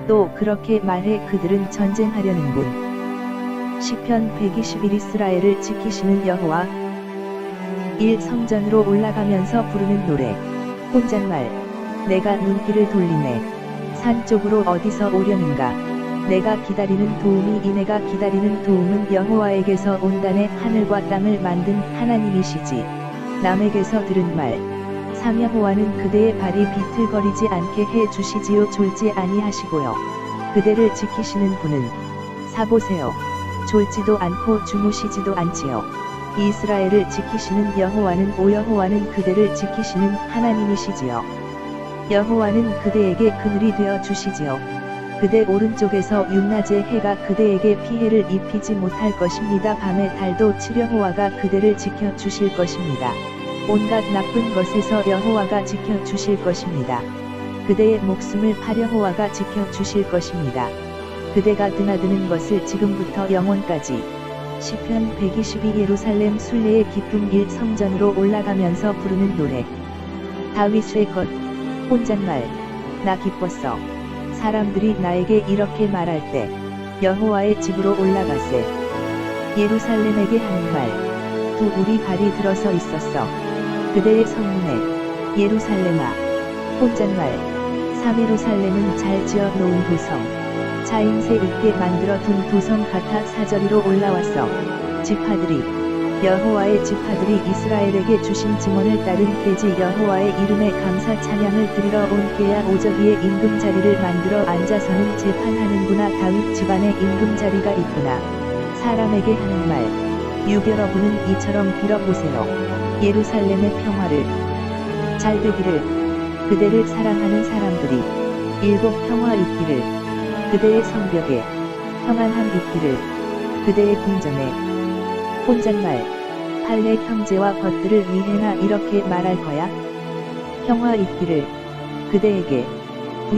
또 그렇게 말해 그들은 전쟁하려는군. 시편 121 이스라엘을 지키시는 여호와. 1 성전으로 올라가면서 부르는 노래. 혼잣말, 내가 눈길을 돌리네. 산 쪽으로 어디서 오려는가? 내가 기다리는 도움이 내가 기다리는 도움은 여호와에게서 온다네. 하늘과 땅을 만든 하나님이시지. 남에게서 들은 말, 참 여호와는 그대의 발이 비틀거리지 않게 해 주시지요. 졸지 아니하시고요. 그대를 지키시는 분은 사보세요. 졸지도 않고 주무시지도 않지요. 이스라엘을 지키시는 여호와는 여호와는 그대를 지키시는 하나님이시지요. 여호와는 그대에게 그늘이 되어 주시지요. 그대 오른쪽에서 육낮에 해가 그대에게 피해를 입히지 못할 것입니다. 밤에 달도 여호와가 그대를 지켜 주실 것입니다. 온갖 나쁜 것에서 여호와가 지켜 주실 것입니다. 그대의 목숨을 여호와가 지켜 주실 것입니다. 그대가 드나드는 것을 지금부터 영원까지. 시편 122 예루살렘 순례의 기쁨. 1 성전으로 올라가면서 부르는 노래. 다윗의 것. 혼잣말, 나 기뻤어. 사람들이 나에게 이렇게 말할 때 여호와의 집으로 올라가세. 예루살렘에게 하는 말, 두 우리 발이 들어서 있었어. 그대의 성문에 예루살렘아. 혼잣말, 삼예루살렘은 잘 지어 놓은 도성, 자임새 있게 만들어 둔 도성 같아. 사저리로 올라왔어. 지파들이, 여호와의 지파들이 이스라엘에게 주신 증언을 따른 깨지 여호와의 이름에 감사 찬양을 드리러 온 깨야. 오저기에 임금자리를 만들어 앉아서는 재판하는구나. 다윗 집안에 임금자리가 있구나. 사람에게 하는 말, 여러분은 이처럼 빌어보세요. 예루살렘의 평화를 잘 되기를. 그대를 사랑하는 사람들이 일곱 평화 있기를. 그대의 성벽에 평안함 있기를. 그대의 궁전에. 혼잣말, 할례 형제와 벗들을 위해나 이렇게 말할 거야? 평화 있기를. 그대에게.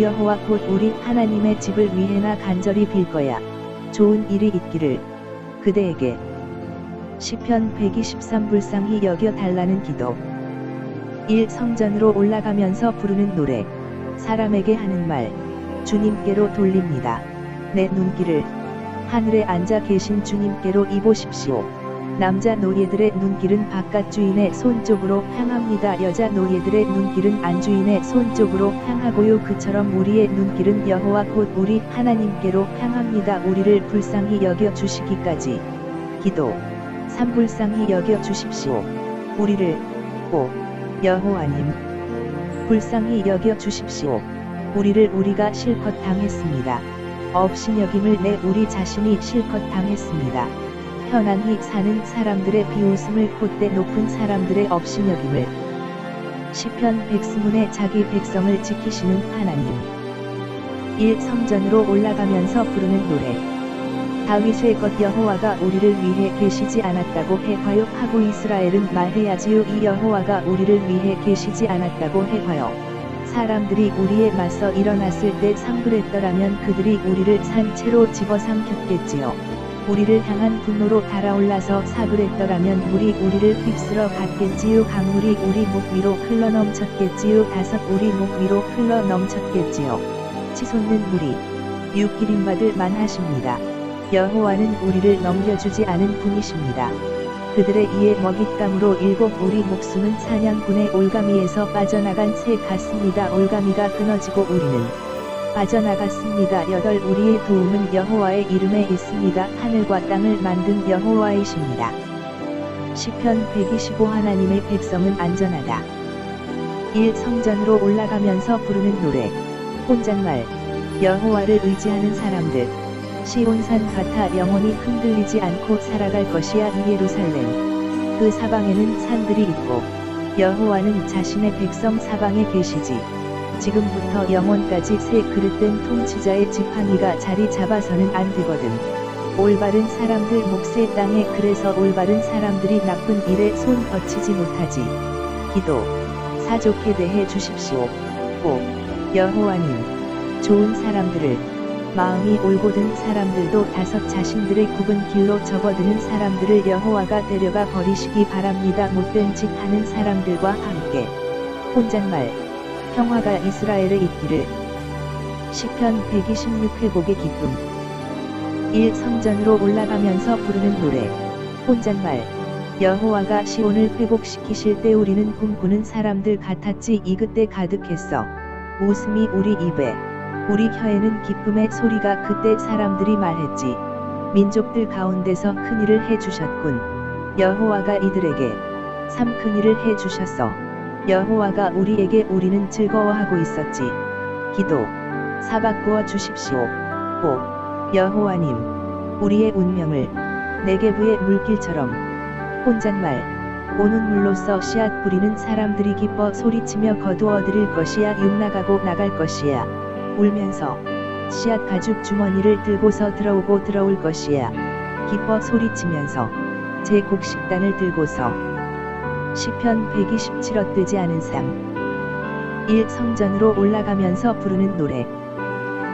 여호와 곧 우리 하나님의 집을 위해나 간절히 빌 거야. 좋은 일이 있기를. 그대에게. 시편 123 불쌍히 여겨 달라는 기도. 1 성전으로 올라가면서 부르는 노래. 사람에게 하는 말, 주님께로 돌립니다. 내 눈길을 하늘에 앉아 계신 주님께로 이보십시오. 남자 노예들의 눈길은 바깥 주인의 손 쪽으로 향합니다. 여자 노예들의 눈길은 안 주인의 손 쪽으로 향하고요. 그처럼 우리의 눈길은 여호와 곧 우리 하나님께로 향합니다. 우리를 불쌍히 여겨 주시기까지. 기도. 3 불쌍히 여겨 주십시오. 우리를 오 여호와님, 불쌍히 여겨 주십시오. 우리를 우리가 실컷 당했습니다. 업신여김을 내 우리 자신이 실컷 당했습니다. 편안히 사는 사람들의 비웃음을 콧대 높은 사람들의 업신여김을. 시편 120문의 자기 백성을 지키시는 하나님. 1 성전으로 올라가면서 부르는 노래. 다윗의 것. 여호와가 우리를 위해 계시지 않았다고 해봐요. 하고 이스라엘은 말해야지요. 이 여호와가 우리를 위해 계시지 않았다고 해봐요. 사람들이 우리에 맞서 일어났을 때 상불했더라면 그들이 우리를 산채로 집어삼켰겠지요. 우리를 향한 분노로 달아올라서 사불했더라면 물이 우리를 휩쓸어 갔겠지요. 강물이 우리 목 위로 흘러넘쳤겠지요. 다섯 우리 목 위로 흘러넘쳤겠지요. 치솟는 물이 육기림받을 만하십니다. 여호와는 우리를 넘겨주지 않은 분이십니다. 그들의 이에 먹잇감으로 일곱 우리 목숨은 사냥꾼의 올가미에서 빠져나간 새 같습니다. 올가미가 끊어지고 우리는 빠져나갔습니다. 여덟 우리의 도움은 여호와의 이름에 있습니다. 하늘과 땅을 만든 여호와이십니다. 시편 125 하나님의 백성은 안전하다. 1 성전으로 올라가면서 부르는 노래. 혼잣말, 여호와를 의지하는 사람들. 시온산 같아 영원히 흔들리지 않고 살아갈 것이야. 이 예루살렘. 그 사방에는 산들이 있고 여호와는 자신의 백성 사방에 계시지. 지금부터 영원까지 새 그릇된 통치자의 지팡이가 자리 잡아서는 안 되거든. 올바른 사람들 몫의 땅에 그래서 올바른 사람들이 나쁜 일에 손 거치지 못하지. 기도 사족해 대해 주십시오. 오 여호와님, 좋은 사람들을, 마음이 올곧은 사람들도 다섯 자신들의 굽은 길로 접어드는 사람들을 여호와가 데려가 버리시기 바랍니다. 못된 짓 하는 사람들과 함께 혼잣말 평화가 이스라엘에 있기를. 시편 126회복의 기쁨. 1. 성전으로 올라가면서 부르는 노래. 혼잣말 여호와가 시온을 회복시키실 때 우리는 꿈꾸는 사람들 같았지. 이 그때 가득했어 웃음이 우리 입에, 우리 혀에는 기쁨의 소리가. 그때 사람들이 말했지. 민족들 가운데서 큰일을 해주셨군. 여호와가 이들에게 참 큰일을 해주셨어. 여호와가 우리에게 우리는 즐거워하고 있었지. 기도 사바꾸어 주십시오. 오 여호와님, 우리의 운명을 네게부의 물길처럼. 혼잣말 오는 물로써 씨앗 뿌리는 사람들이 기뻐 소리치며 거두어들일 것이야. 육나가고 나갈 것이야. 울면서 씨앗 가죽 주머니를 들고서 들어오고 들어올 것이야. 기뻐 소리치면서 제 곡식단을 들고서. 시편 127. 헛되지 않은 삶. 1. 성전으로 올라가면서 부르는 노래.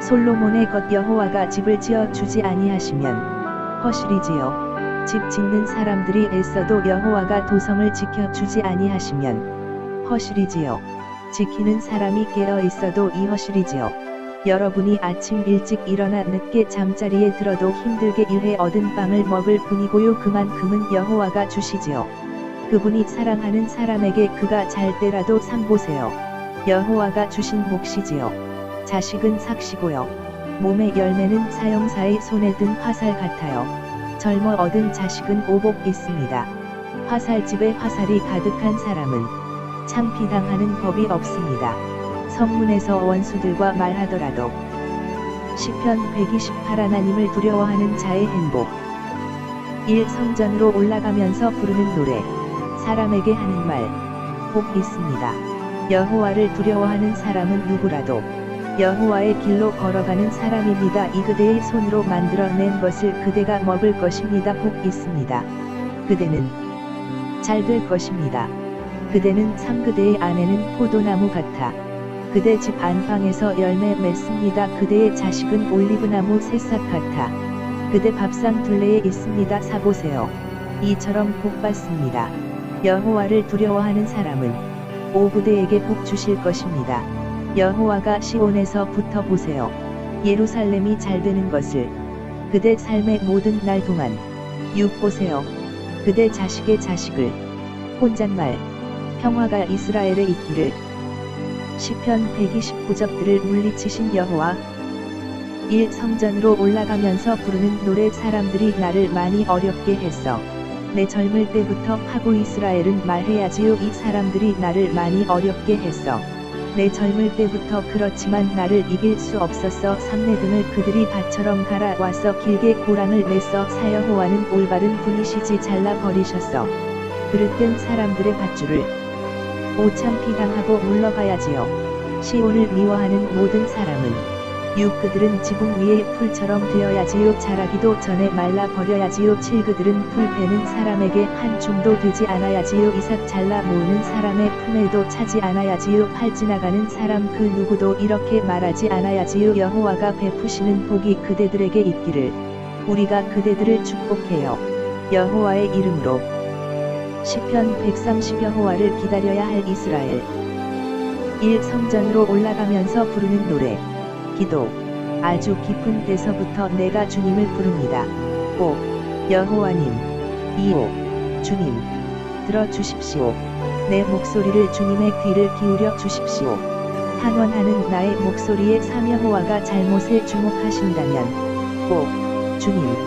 솔로몬의 것 여호와가 집을 지어 주지 아니하시면 허실이지요. 집 짓는 사람들이 애써도 여호와가 도성을 지켜 주지 아니하시면 허실이지요. 지키는 사람이 깨어 있어도 이 허실이지요. 여러분이 아침 일찍 일어나 늦게 잠자리에 들어도 힘들게 일해 얻은 빵을 먹을 뿐이고요. 그만큼은 여호와가 주시지요. 그분이 사랑하는 사람에게 그가 잘 때라도 상 보세요. 여호와가 주신 몫이지요. 자식은 삭시고요. 몸의 열매는 사형사의 손에 든 화살 같아요. 젊어 얻은 자식은 오복 있습니다. 화살집에 화살이 가득한 사람은 창피당하는 법이 없습니다. 성문에서 원수들과 말하더라도. 시편 128. 하나님을 두려워하는 자의 행복. 1. 성전으로 올라가면서 부르는 노래. 사람에게 하는 말 복 있습니다. 여호와를 두려워하는 사람은 누구라도 여호와의 길로 걸어가는 사람입니다. 이 그대의 손으로 만들어낸 것을 그대가 먹을 것입니다. 복 있습니다. 그대는 잘 될 것입니다. 그대는 참 그대의 아내는 포도나무 같아. 그대 집 안방에서 열매 맺습니다. 그대의 자식은 올리브나무 새싹 같아. 그대 밥상 둘레에 있습니다. 사보세요. 이처럼 복 받습니다. 여호와를 두려워하는 사람은 오그대에게 복 주실 것입니다. 여호와가 시온에서 붙어보세요. 예루살렘이 잘되는 것을. 그대 삶의 모든 날 동안. 6. 보세요. 그대 자식의 자식을. 혼잣말 평화가 이스라엘에 있기를. 시편 129접들을 물리치신 여호와. 1. 성전으로 올라가면서 부르는 노래. 사람들이 나를 많이 어렵게 했어. 내 젊을 때부터 하고 있으라엘은 말해야지요. 이 사람들이 나를 많이 어렵게 했어. 내 젊을 때부터 그렇지만 나를 이길 수 없었어. 삼내등을 그들이 밭처럼 갈아와서 길게 고랑을 냈어. 사여호와는 올바른 분이시지 잘라버리셨어. 그릇된 사람들의 밧줄을 오참피당하고 물러가야지요. 시온을 미워하는 모든 사람은 6. 그들은 지붕 위에 풀처럼 되어야지요. 자라기도 전에 말라버려야지요. 7. 그들은 풀 베는 사람에게 한 줌도 되지 않아야지요. 이삭 잘라 모으는 사람의 품에도 차지 않아야지요. 8. 지나가는 사람 그 누구도 이렇게 말하지 않아야지요. 여호와가 베푸시는 복이 그대들에게 있기를. 우리가 그대들을 축복해요. 여호와의 이름으로. 시편 130. 여호와를 기다려야 할 이스라엘. 1. 성전으로 올라가면서 부르는 노래. 기도 아주 깊은 데서부터 내가 주님을 부릅니다. 오 여호와님. 2. 주님 들어주십시오. 내 목소리를 주님의 귀를 기울여 주십시오. 탄원하는 나의 목소리에 여호와가 잘못에 주목하신다면. 5. 주님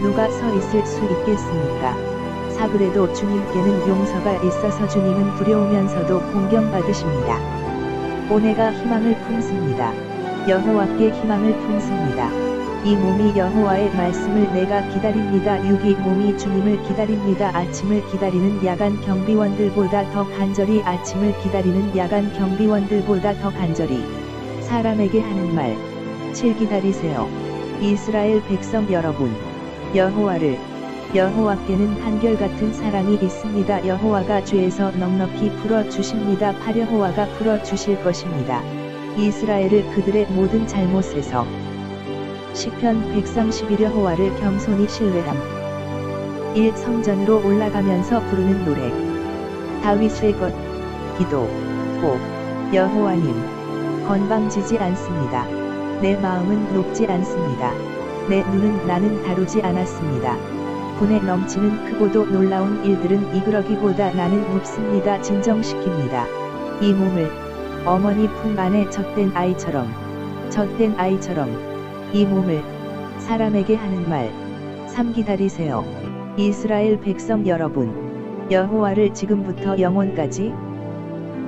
누가 서 있을 수 있겠습니까? 그래도 주님께는 용서가 있어서 주님은 두려우면서도 공경받으십니다. 오 내가 희망을 품습니다. 여호와께 희망을 품습니다. 이 몸이 여호와의 말씀을 내가 기다립니다. 6이 몸이 주님을 기다립니다. 아침을 기다리는 야간 경비원들보다 더 간절히 아침을 기다리는 야간 경비원들보다 더 간절히 사람에게 하는 말. 7 기다리세요. 이스라엘 백성 여러분, 여호와께는 한결같은 사랑이 있습니다. 여호와가 죄에서 넉넉히 풀어주십니다. 8 여호와가 풀어주실 것입니다. 이스라엘을 그들의 모든 잘못에서. 시편 131 여호와를 겸손히 신뢰함. 1 성전으로 올라가면서 부르는 노래. 다윗의 것. 기도. 5 여호와님, 건방지지 않습니다. 내 마음은 높지 않습니다. 내 눈은 나는 다루지 않았습니다. 분에 넘치는 크고도 놀라운 일들은 이그러기보다 나는 높습니다. 진정시킵니다. 이 몸을 어머니 품 안에 젖된 아이처럼 이 몸을 사람에게 하는 말. 3 기다리세요. 이스라엘 백성 여러분, 여호와를 지금부터 영원까지.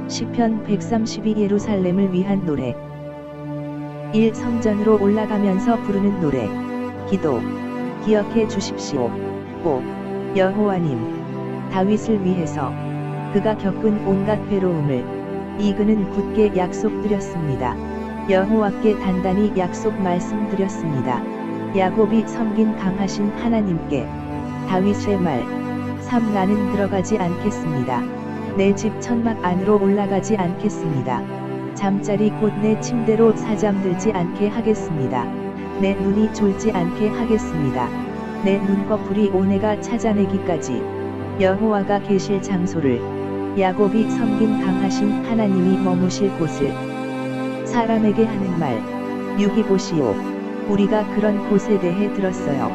시편 132 예루살렘을 위한 노래. 1 성전으로 올라가면서 부르는 노래. 기도. 기억해 주십시오. 5 여호와님, 다윗을 위해서 그가 겪은 온갖 괴로움을 이그는 굳게 약속드렸습니다. 여호와께 단단히 약속 말씀드렸습니다. 야곱이 섬긴 강하신 하나님께. 다윗의 말. 3 나는 들어가지 않겠습니다. 내 집 천막 안으로 올라가지 않겠습니다. 잠자리 곧 내 침대로 사잠들지 않게 하겠습니다. 내 눈이 졸지 않게 하겠습니다. 내 눈꺼풀이 오내가 찾아내기까지 여호와가 계실 장소를, 야곱이 섬긴 강하신 하나님이 머무실 곳을 사람에게 하는 말. 6이 보시오. 우리가 그런 곳에 대해 들었어요.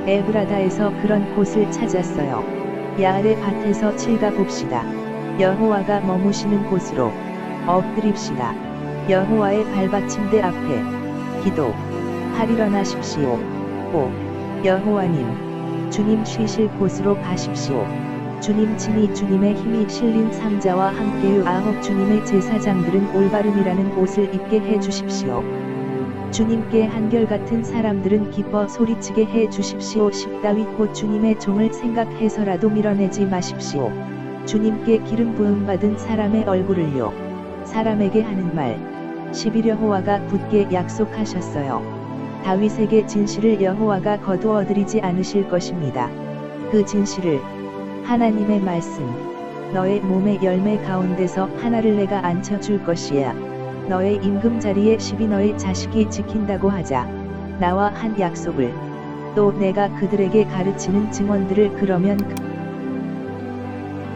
에브라다에서 그런 곳을 찾았어요. 야알의 밭에서 칠가 봅시다. 여호와가 머무시는 곳으로 엎드립시다. 여호와의 발받침대 앞에. 기도. 8 일어나십시오. 5 여호와님, 주님 쉬실 곳으로 가십시오. 주님 친히 주님의 힘이 실린 상자와 함께요. 9 주님의 제사장들은 올바름이라는 옷을 입게 해 주십시오. 주님께 한결같은 사람들은 기뻐 소리치게 해 주십시오. 10 다윗 곧 주님의 종을 생각해서라도 밀어내지 마십시오. 주님께 기름 부음 받은 사람의 얼굴을요. 사람에게 하는 말. 11 여호와가 굳게 약속하셨어요. 다윗에게 진실을 여호와가 거두어드리지 않으실 것입니다. 그 진실을, 하나님의 말씀. 너의 몸의 열매 가운데서 하나를 내가 앉혀줄 것이야. 너의 임금 자리에 10이 너의 자식이 지킨다고 하자. 나와 한 약속을, 또 내가 그들에게 가르치는 증언들을. 그러면